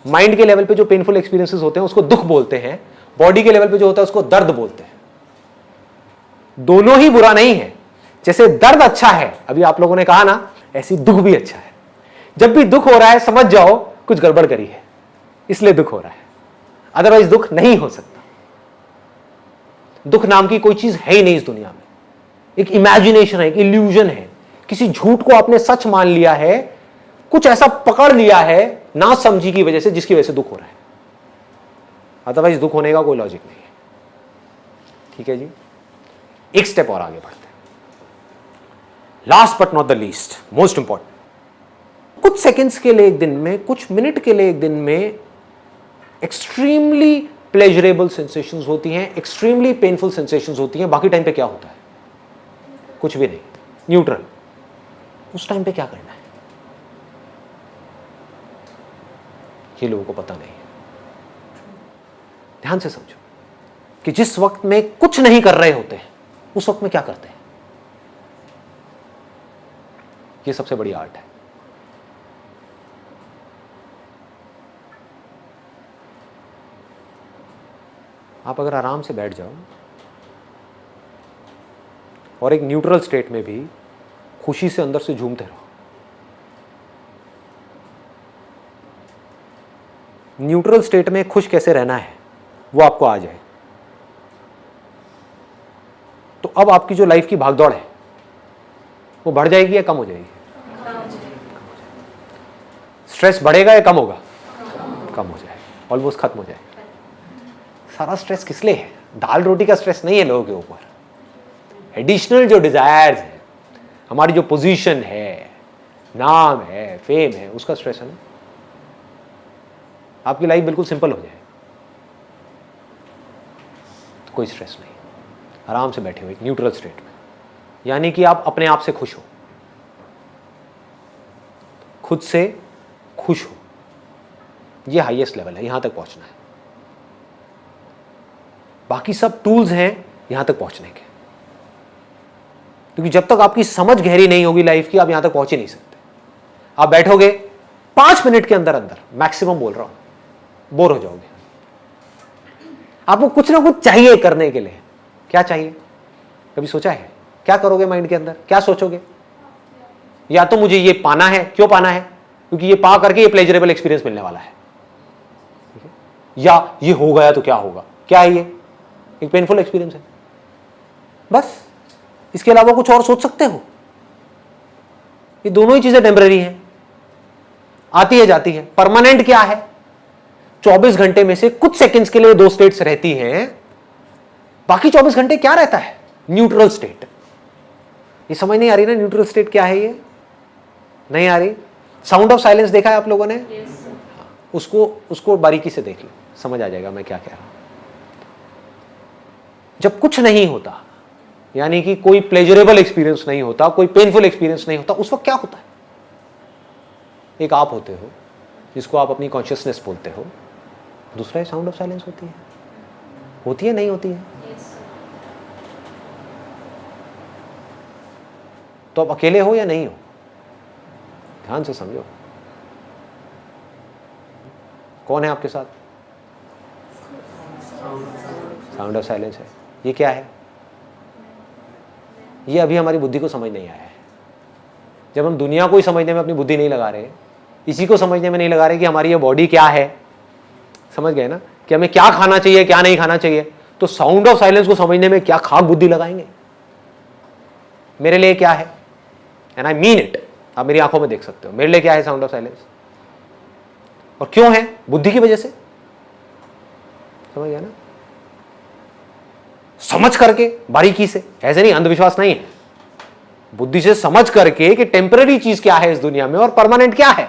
A: माइंड के लेवल पे जो पेनफुल एक्सपीरियंसेस होते हैं उसको दुख बोलते हैं, बॉडी के लेवल पे जो होता है उसको दर्द बोलते हैं। दोनों ही बुरा नहीं है। जैसे दर्द अच्छा है, अभी आप लोगों ने कहा ना, ऐसी दुख भी अच्छा है। जब भी दुख हो रहा है समझ जाओ कुछ गड़बड़ करी है, इसलिए दुख हो रहा है, अदरवाइज दुख नहीं हो सकता। दुख नाम की कोई चीज है ही नहीं इस दुनिया में, एक इमेजिनेशन है, एक इल्यूजन है। किसी झूठ को आपने सच मान लिया है, कुछ ऐसा पकड़ लिया है ना समझी की वजह से, जिसकी वजह से दुख हो रहा है, अदरवाइज दुख होने का कोई लॉजिक नहीं है। ठीक है जी, एक स्टेप और आगे बढ़ते हैं। Last but not the least, most important, कुछ सेकेंड्स के लिए एक दिन में, कुछ मिनट के लिए एक दिन में एक्सट्रीमली प्लेजरेबल सेंसेशंस होती हैं, एक्सट्रीमली पेनफुल सेंसेशंस होती हैं। बाकी टाइम पे क्या होता है? कुछ भी नहीं, न्यूट्रल। उस टाइम पे क्या करना है ये लोगों को पता नहीं है। ध्यान से समझो कि जिस वक्त में कुछ नहीं कर रहे होते हैं उस वक्त में क्या करते हैं। ये सबसे बड़ी आर्ट है। आप अगर आराम से बैठ जाओ और एक न्यूट्रल स्टेट में भी खुशी से अंदर से झूमते रहो। न्यूट्रल स्टेट में खुश कैसे रहना है वो आपको आ जाए तो अब आपकी जो लाइफ की भागदौड़ है वो बढ़ जाएगी या कम हो जाएगी? स्ट्रेस बढ़ेगा या कम होगा? कम हो जाएगा, ऑलमोस्ट खत्म हो जाएगा। सारा स्ट्रेस किस लिए है? दाल रोटी का स्ट्रेस नहीं है लोगों के ऊपर। एडिशनल जो डिजायर्स है, हमारी जो पोजीशन है, नाम है, फेम है, उसका स्ट्रेस है ना। आपकी लाइफ बिल्कुल सिंपल हो जाए तो कोई स्ट्रेस नहीं, आराम से बैठे हुए एक न्यूट्रल स्टेट में, यानी कि आप अपने आप से खुश हो, खुद से खुश हो। ये हाईएस्ट लेवल है, यहां तक पहुंचना है। बाकी सब टूल्स हैं यहां तक पहुंचने के, क्योंकि जब तक आपकी समझ गहरी नहीं होगी लाइफ की, आप यहां तक पहुंच ही नहीं सकते। आप बैठोगे 5 मिनट के अंदर अंदर मैक्सिमम बोल रहा हूं, बोर हो जाओगे। आपको कुछ ना कुछ चाहिए करने के लिए। क्या चाहिए? कभी सोचा है? क्या करोगे माइंड के अंदर? क्या सोचोगे? या तो मुझे ये पाना है। क्यों पाना है? क्योंकि ये पा करके ये प्लेजरेबल एक्सपीरियंस मिलने वाला है। या ये हो गया तो क्या होगा? क्या है ये? एक पेनफुल एक्सपीरियंस है। बस इसके अलावा कुछ और सोच सकते हो? ये दोनों ही चीजें टेम्पररी हैं, आती है जाती है। परमानेंट क्या है? 24 घंटे में से कुछ सेकंड्स के लिए 2 स्टेट्स रहती हैं, बाकी 24 घंटे क्या रहता है? Neutral state. ये समझ नहीं आ रही ना न्यूट्रल स्टेट क्या है? ये नहीं आ रही। साउंड ऑफ साइलेंस देखा है आप लोगों ने? उसको बारीकी से देख लो, समझ आ जाएगा मैं क्या कह रहा हूं। जब कुछ नहीं होता, यानी कि कोई प्लेजरेबल एक्सपीरियंस नहीं होता, कोई पेनफुल एक्सपीरियंस नहीं होता, उस वक्त क्या होता है? एक आप होते हो जिसको आप अपनी कॉन्शियसनेस बोलते हो, दूसरा साउंड ऑफ साइलेंस होती है नहीं होती है? तो आप अकेले हो या नहीं हो? ध्यान से समझो, कौन है आपके साथ? साउंड ऑफ साइलेंस है। ये क्या है? ये अभी हमारी बुद्धि को समझ नहीं आया है। जब हम दुनिया को ही समझने में अपनी बुद्धि नहीं लगा रहे, इसी को समझने में नहीं लगा रहे कि हमारी ये बॉडी क्या है, समझ गए ना, कि हमें क्या खाना चाहिए क्या नहीं खाना चाहिए, तो साउंड ऑफ साइलेंस को समझने में क्या खाक बुद्धि लगाएंगे? मेरे लिए क्या है, एंड आई मीन इट, आप मेरी आंखों में देख सकते हो, मेरे लिए क्या है साउंड ऑफ साइलेंस, और क्यों है? बुद्धि की वजह से। समझ गया ना? समझ करके बारीकी से, ऐसे नहीं, अंधविश्वास नहीं है, बुद्धि से समझ करके कि टेम्पररी चीज क्या है इस दुनिया में और परमानेंट क्या है,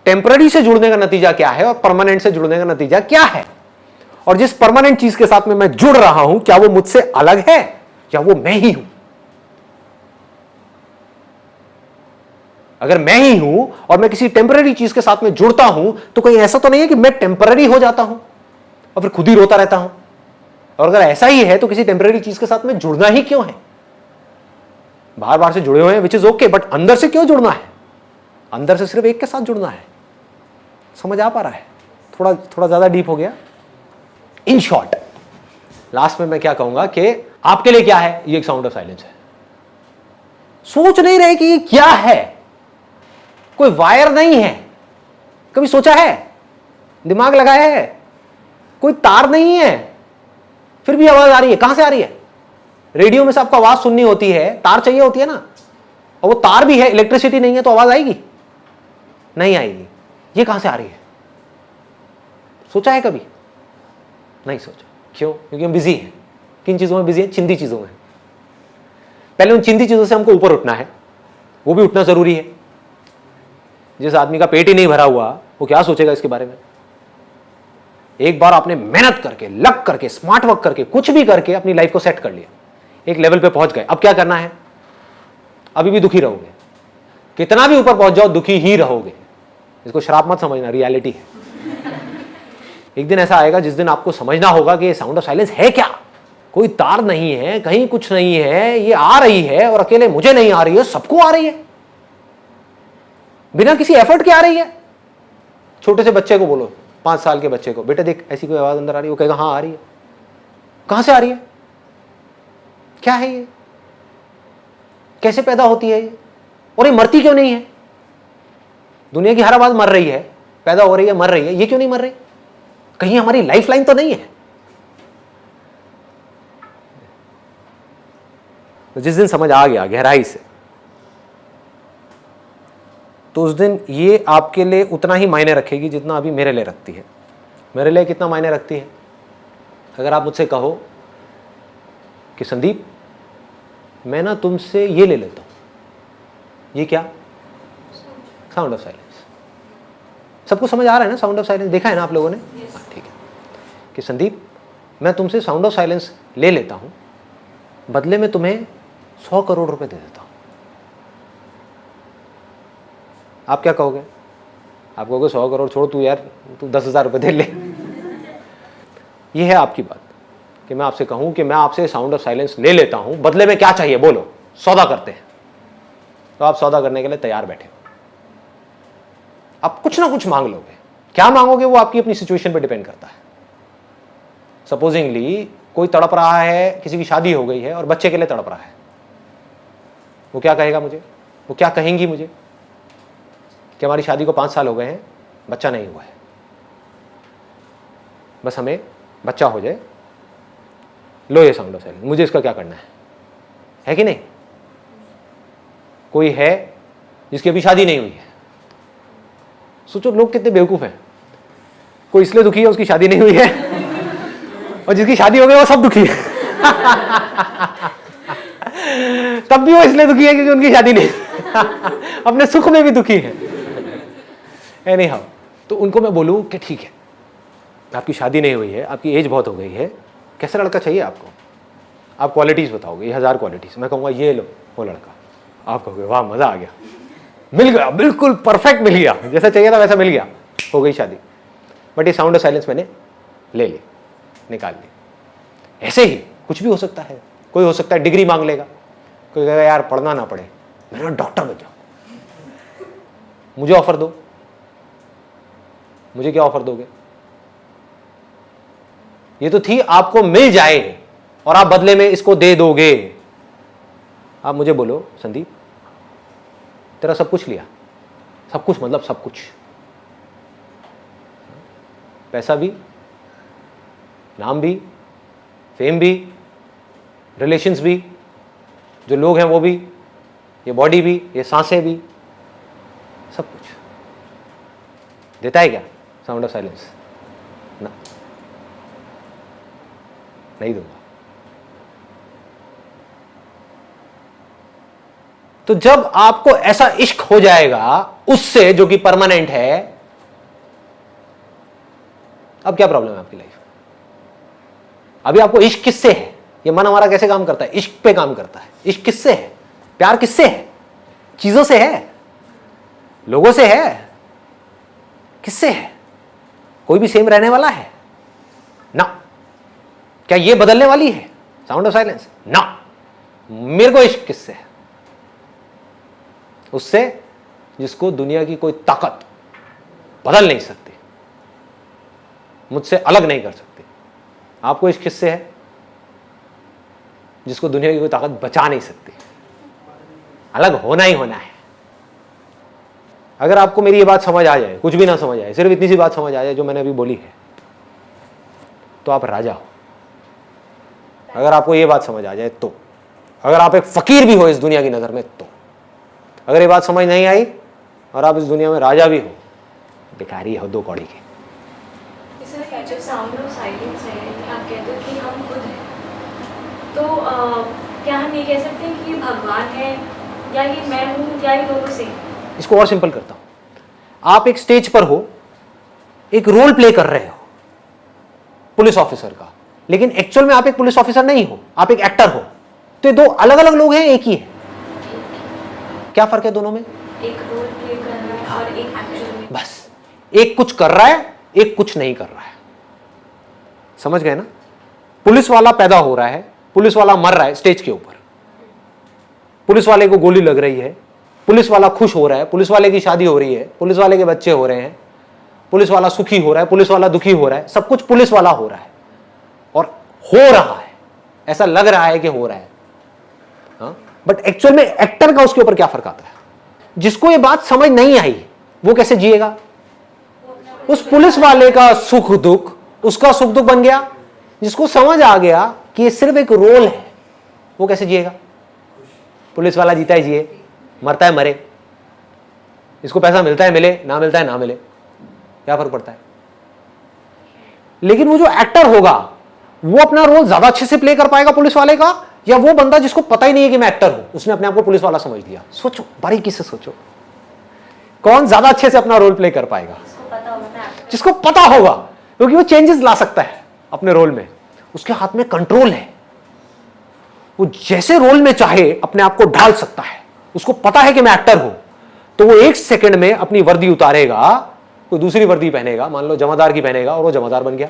A: टेम्पररी से जुड़ने का नतीजा क्या है और परमानेंट से जुड़ने का नतीजा क्या है, और जिस परमानेंट चीज के साथ में मैं जुड़ रहा हूं क्या वो मुझसे अलग है या वो मैं ही हूं? अगर मैं ही हूं और मैं किसी टेम्पररी चीज के साथ में जुड़ता हूं तो कहीं ऐसा तो नहीं है कि मैं टेम्पररी हो जाता हूं और फिर खुद ही रोता रहता हूं? और अगर ऐसा ही है तो किसी टेम्पररी चीज के साथ में जुड़ना ही क्यों है? बार बार से जुड़े हुए हैं विच इज ओके, बट अंदर से क्यों जुड़ना है? अंदर से सिर्फ एक के साथ जुड़ना है। समझ आ पा रहा है? थोड़ा ज्यादा डीप हो गया। इन शॉर्ट लास्ट में मैं क्या कहूंगा कि आपके लिए क्या है? ये एक साउंड ऑफ साइलेंस है। सोच नहीं रहे कि ये क्या है, कोई वायर नहीं है। कभी सोचा है? दिमाग लगाया है? कोई तार नहीं है, फिर भी आवाज आ रही है। कहां से आ रही है? रेडियो में से आपको आवाज सुननी होती है, तार चाहिए होती है ना, और वो तार भी है, इलेक्ट्रिसिटी नहीं है तो आवाज आएगी? नहीं आएगी। ये कहां से आ रही है? सोचा है कभी? नहीं सोचा। क्यों? क्योंकि हम बिजी हैं। किन चीजों में बिजी हैं? चिंदी चीजों में। पहले उन चिंदी चीजों से हमको ऊपर उठना है, वो भी उठना जरूरी है। जिस आदमी का पेट ही नहीं भरा हुआ वो क्या सोचेगा इसके बारे में? एक बार आपने मेहनत करके, लग करके, स्मार्ट वर्क करके, कुछ भी करके अपनी लाइफ को सेट कर लिया, एक लेवल पे पहुंच गए, अब क्या करना है? अभी भी दुखी रहोगे, कितना भी ऊपर पहुंच जाओ दुखी ही रहोगे। इसको श्राप मत समझना, रियलिटी है। एक दिन ऐसा आएगा जिस दिन आपको समझना होगा कि ये साउंड ऑफ साइलेंस है क्या। कोई तार नहीं है, कहीं कुछ नहीं है, ये आ रही है और अकेले मुझे नहीं आ रही है, सबको आ रही है, बिना किसी एफर्ट के आ रही है। छोटे से बच्चे को बोलो, 5 साल के बच्चे को, बेटा देख ऐसी कोई आवाज अंदर आ रही है, वो कहेगा हाँ आ रही है। कहां से आ रही है? क्या है ये? कैसे पैदा होती है ये? और ये मरती क्यों नहीं है? दुनिया की हर आवाज मर रही है, पैदा हो रही है, मर रही है, ये क्यों नहीं मर रही? कहीं हमारी लाइफ लाइन तो नहीं है? तो जिस दिन समझ आ गया गहराई से, तो उस दिन ये आपके लिए उतना ही मायने रखेगी जितना अभी मेरे लिए रखती है। मेरे लिए कितना मायने रखती है? अगर आप मुझसे कहो कि संदीप मैं ना तुमसे ये ले लेता हूं, ये क्या? Sound of silence. सबको समझ आ रहा है ना साउंड ऑफ साइलेंस? देखा है ना आप लोगों ने? हाँ, ठीक है। कि संदीप मैं तुमसे साउंड ऑफ साइलेंस ले लेता हूं, बदले में तुम्हें 100 करोड़ रुपए दे देता हूं। आप क्या कहोगे? आप कहोगे 100 करोड़ छोड़, तू यार तू 10,000 रुपए दे ले। ये है आपकी बात कि मैं आपसे कहूं कि मैं आपसे साउंड ऑफ साइलेंस ले लेता हूं, बदले में क्या चाहिए बोलो, सौदा करते हैं। तो आप सौदा करने के लिए तैयार बैठे, आप कुछ ना कुछ मांग लोगे। क्या मांगोगे वो आपकी अपनी सिचुएशन पे डिपेंड करता है। सपोजिंगली कोई तड़प रहा है, किसी की शादी हो गई है और बच्चे के लिए तड़प रहा है, वो क्या कहेगा मुझे, वो क्या कहेंगी मुझे कि हमारी शादी को 5 साल हो गए हैं, बच्चा नहीं हुआ है, बस हमें बच्चा हो जाए, लो ये साउंड ऑफ साइलेंस, मुझे इसका क्या करना है कि नहीं? कोई है जिसकी अभी शादी नहीं हुई है, सोचो लोग कितने बेवकूफ हैं। कोई इसलिए दुखी है उसकी शादी नहीं हुई है, और जिसकी शादी हो गई वो सब दुखी है। तब भी वो इसलिए दुखी है क्योंकि उनकी शादी नहीं, अपने सुख में भी दुखी है। एनी हाउ, तो उनको मैं बोलूं कि ठीक है, आपकी शादी नहीं हुई है, आपकी एज बहुत हो गई है, कैसा लड़का चाहिए आपको? आप क्वालिटीज बताओगे, ये 1000 क्वालिटीज, मैं कहूँगा ये लो वो लड़का, आप कहोगे वाह मजा आ गया, मिल गया, बिल्कुल परफेक्ट मिल गया, जैसा चाहिए था वैसा मिल गया, हो गई शादी। बट ये साउंड ऑफ साइलेंस मैंने ले ली, निकाल ली। ऐसे ही कुछ भी हो सकता है। कोई हो सकता है डिग्री मांग लेगा, कोई कहेगा यार पढ़ना ना पड़े, मेरा डॉक्टर बन जाओ, मुझे ऑफर दो। मुझे क्या ऑफर दोगे? ये तो थी आपको मिल जाए और आप बदले में इसको दे दोगे। आप मुझे बोलो संदीप तेरा सब कुछ लिया, सब कुछ मतलब सब कुछ, पैसा भी, नाम भी, फेम भी, रिलेशंस भी, जो लोग हैं वो भी, ये बॉडी भी, ये सांसें भी, सब कुछ देता है क्या साउंड ऑफ साइलेंस? ना, नहीं दूंगा। तो जब आपको ऐसा इश्क हो जाएगा उससे जो कि परमानेंट है, अब क्या प्रॉब्लम है आपकी लाइफ? अभी आपको इश्क किससे है? ये मन हमारा कैसे काम करता है? इश्क पे काम करता है। इश्क किससे है? प्यार किससे है? चीजों से है, लोगों से है, किससे है? कोई भी सेम रहने वाला है ना? क्या ये बदलने वाली है साउंड ऑफ साइलेंस? ना। मेरे को इश्क किससे है? उससे जिसको दुनिया की कोई ताकत बदल नहीं सकती, मुझसे अलग नहीं कर सकती। आपको इश्क किससे है? जिसको दुनिया की कोई ताकत बचा नहीं सकती। अलग होना ही होना है। अगर आपको मेरी ये बात समझ आ जाए, कुछ भी ना समझ आए, सिर्फ इतनी सी बात समझ आ जाए जो मैंने अभी बोली है, तो आप राजा हो। अगर आपको ये बात समझ आ जाए तो, अगर आप एक फकीर भी हो इस दुनिया की नजर में तो, अगर ये बात समझ नहीं आई और आप इस दुनिया में राजा भी हो, भिखारी हो 2 कौड़ी के।
F: सर जो साउंड ऑफ साइलेंस है, आप कहते हो कि हम खुद हैं, तो क्या हम ये कह सकते हैं कि ये भगवान है या ये मैं हूँ या ये दोनों से?
A: इसको और सिंपल करता हूं। आप एक स्टेज पर हो, एक रोल प्ले कर रहे हो पुलिस ऑफिसर का, लेकिन एक्चुअल में आप एक पुलिस ऑफिसर नहीं हो, आप एक एक्टर हो। तो ये 2 अलग अलग लोग हैं, एक ही है। क्या फर्क है दोनों में?
F: एक रोल प्ले कर रहा है और एक एक्चुअल में।
A: बस एक कुछ कर रहा है, एक कुछ नहीं कर रहा है। समझ गए ना? पुलिस वाला पैदा हो रहा है, पुलिस वाला मर रहा है स्टेज के ऊपर, पुलिस वाले को गोली लग रही है, पुलिस वाला खुश हो रहा है, पुलिस वाले की शादी हो रही है, पुलिस वाले के बच्चे हो रहे हैं, पुलिस वाला सुखी हो रहा है, पुलिस वाला दुखी हो रहा है, सब कुछ पुलिस वाला हो रहा है और हो रहा है, ऐसा लग रहा है कि हो रहा है। हाँ? बट एक्चुअल में एक्टर का उसके ऊपर क्या फर्क आता है? जिसको ये बात समझ नहीं आई वो कैसे जिएगा? उस पुलिस वाले का सुख दुख उसका सुख दुख बन गया। जिसको समझ आ गया कि ये सिर्फ एक रोल है, वो कैसे जिएगा? पुलिस वाला जीता है जिए, मरता है मरे, इसको पैसा मिलता है मिले, ना मिलता है ना मिले, क्या फर्क पड़ता है? लेकिन वो जो एक्टर होगा वो अपना रोल ज्यादा अच्छे से प्ले कर पाएगा पुलिस वाले का, या वो बंदा जिसको पता ही नहीं है कि मैं एक्टर हूं, उसने अपने आप को पुलिस वाला समझ लिया? सोचो, बारीकी से सोचो, कौन ज्यादा अच्छे से अपना रोल प्ले कर पाएगा? जिसको पता होगा, क्योंकि वो चेंजेस ला सकता है अपने रोल में, उसके हाथ में कंट्रोल है, वो जैसे रोल में चाहे अपने आप को ढाल सकता है। उसको पता है कि मैं एक्टर हूं, तो वो 1 सेकंड में अपनी वर्दी उतारेगा, कोई दूसरी वर्दी पहनेगा, मान लो जमादार की पहनेगा, और वो जमादार बन गया।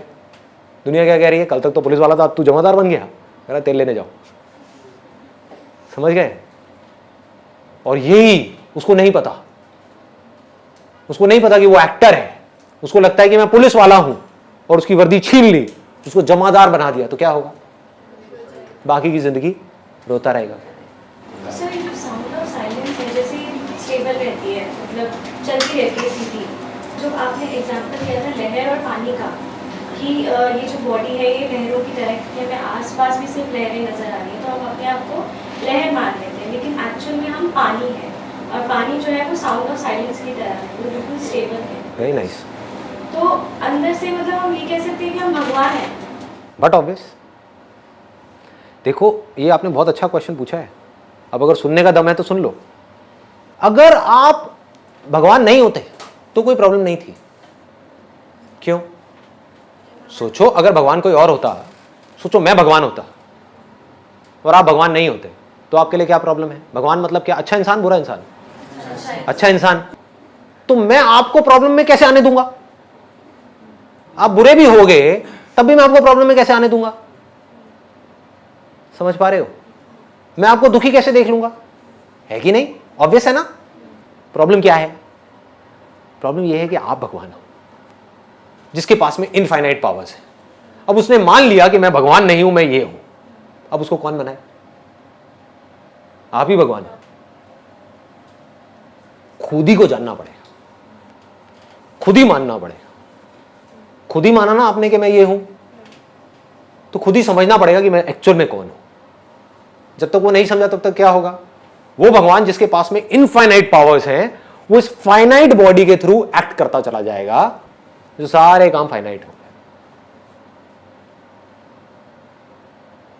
A: दुनिया क्या कह रही है? कल तक तो पुलिस वाला था, अब तू जमादार बन गया, कह रहा तेल लेने जाओ। समझ गए? और यही उसको नहीं पता, उसको नहीं पता कि वो एक्टर है, उसको लगता है कि मैं पुलिस वाला हूं और उसकी वर्दी छीन ली, उसको जमादार बना दिया, तो क्या होगा? बाकी की जिंदगी रोता रहेगा।
F: सर ये जो साउंड ऑफ साइलेंस है, जैसे स्टेबल रहती है, मतलब चलती रहती है सीधी, जो आपने एग्जांपल दिया था लहर और पानी का, कि ये जो बॉडी है ये लहरों की तरह है, हमें आसपास भी सिर्फ लहरें नज़र आ रही हैं तो हम अपने आप को लहर मान लेते हैं, लेकिन एक्चुअल में हम पानी है, और पानी जो है वो साउंड ऑफ साइलेंस की तरह है, वो बिल्कुल स्टेबल है।
A: Very nice.
F: तो अंदर से मतलब हम ये कह सकते हैं कि हम भगवान हैं।
A: बट ऑब्वियस, देखो ये आपने बहुत अच्छा क्वेश्चन पूछा है। अब अगर सुनने का दम है तो सुन लो। अगर आप भगवान नहीं होते तो कोई प्रॉब्लम नहीं थी। क्यों? सोचो, अगर भगवान कोई और होता, सोचो मैं भगवान होता और आप भगवान नहीं होते, तो आपके लिए क्या प्रॉब्लम है? भगवान मतलब क्या? अच्छा इंसान, बुरा इंसान? अच्छा इंसान। तो मैं आपको प्रॉब्लम में कैसे आने दूंगा? आप बुरे भी होगे तब भी मैं आपको प्रॉब्लम में कैसे आने दूंगा? समझ पा रहे हो? मैं आपको दुखी कैसे देख लूंगा? है कि नहीं? ऑब्वियस है ना। प्रॉब्लम क्या है? प्रॉब्लम यह है कि आप भगवान हो जिसके पास में इनफाइनाइट पावर्स है। अब उसने मान लिया कि मैं भगवान नहीं हूं, मैं ये हूं। अब उसको कौन बनाए? आप ही भगवान हो। खुद ही को जानना पड़ेगा, खुद ही मानना पड़ेगा। खुद ही माना ना आपने कि मैं ये हूं, तो खुद ही समझना पड़ेगा कि मैं एक्चुअल में कौन हूं। जब तक वो नहीं समझा तब तक क्या होगा? वो भगवान जिसके पास में इनफाइनाइट पावर्स हैं, वो इस फाइनाइट बॉडी के थ्रू एक्ट करता चला जाएगा, जो सारे काम फाइनाइट हो गए।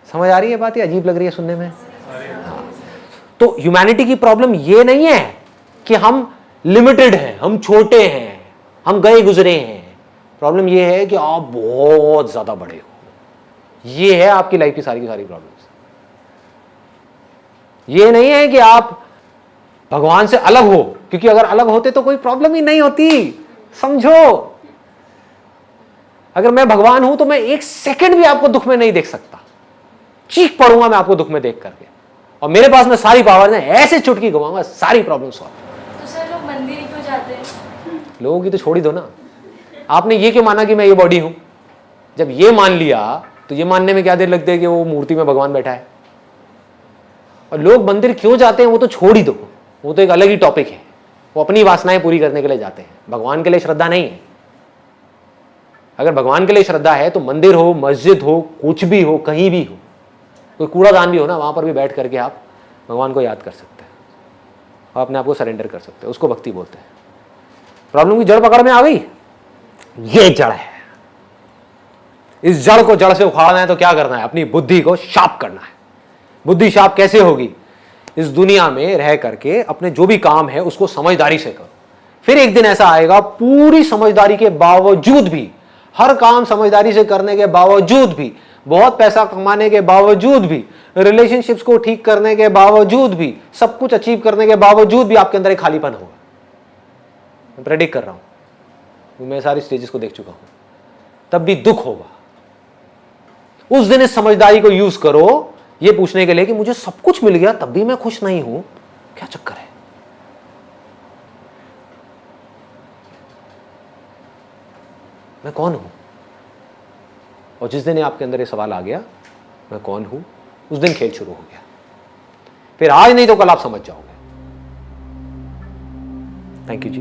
A: समझ आ रही है बात? ये अजीब लग रही है सुनने में? हाँ। तो ह्यूमैनिटी की प्रॉब्लम ये नहीं है कि हम लिमिटेड हैं, हम छोटे हैं, हम गए गुजरे हैं। प्रॉब्लम ये है कि आप बहुत ज्यादा बड़े हो। ये है आपकी लाइफ की सारी प्रॉब्लम्स। ये नहीं है कि आप भगवान से अलग हो, क्योंकि अगर अलग होते तो कोई प्रॉब्लम ही नहीं होती। समझो, अगर मैं भगवान हूं तो मैं एक सेकंड भी आपको दुख में नहीं देख सकता। चीख पड़ूंगा मैं आपको दुख में देख करके, और मेरे पास में सारी पावर है, ऐसे चुटकी घुमाऊंगा, सारी प्रॉब्लम सॉल्व।
F: तो सर लोग मंदिर ही क्यों जाते हैं?
A: लोगों की तो छोड़ ही दो ना। आपने ये क्यों माना कि मैं ये बॉडी हूं? जब ये मान लिया तो ये मानने में क्या देर लगती है कि वो मूर्ति में भगवान बैठा है। और लोग मंदिर क्यों जाते हैं वो तो छोड़ ही दो, वो तो एक अलग ही टॉपिक है। वो अपनी वासनाएं पूरी करने के लिए जाते हैं, भगवान के लिए श्रद्धा नहीं है। अगर भगवान के लिए श्रद्धा है तो मंदिर हो, मस्जिद हो, कुछ भी हो, कहीं भी हो, कोई कूड़ादान भी हो ना, वहां पर भी बैठ करके आप भगवान को याद कर सकते हैं और अपने आप को सरेंडर कर सकते हैं। उसको भक्ति बोलते हैं। प्रॉब्लम की जड़ पकड़ में आ गई। ये जड़ है। इस जड़ को जड़ से उखाड़ना है तो क्या करना है? अपनी बुद्धि को शार्प करना है। बुद्धि शार्प कैसे होगी? इस दुनिया में रह करके अपने जो भी काम है उसको समझदारी से करो। फिर एक दिन ऐसा आएगा, पूरी समझदारी के बावजूद भी, हर काम समझदारी से करने के बावजूद भी, बहुत पैसा कमाने के बावजूद भी, रिलेशनशिप्स को ठीक करने के बावजूद भी, सब कुछ अचीव करने के बावजूद भी आपके अंदर एक खालीपन होगा। मैं प्रेडिक्ट कर रहा हूं, मैं सारी स्टेजेस को देख चुका हूं। तब भी दुख होगा। उस दिन इस समझदारी को यूज करो ये पूछने के लिए कि मुझे सब कुछ मिल गया तब भी मैं खुश नहीं हूं, क्या चक्कर है? मैं कौन हूं? और जिस दिन आपके अंदर ये सवाल आ गया, मैं कौन हूं, उस दिन खेल शुरू हो गया। फिर आज नहीं तो कल आप समझ जाओगे। Thank you ji.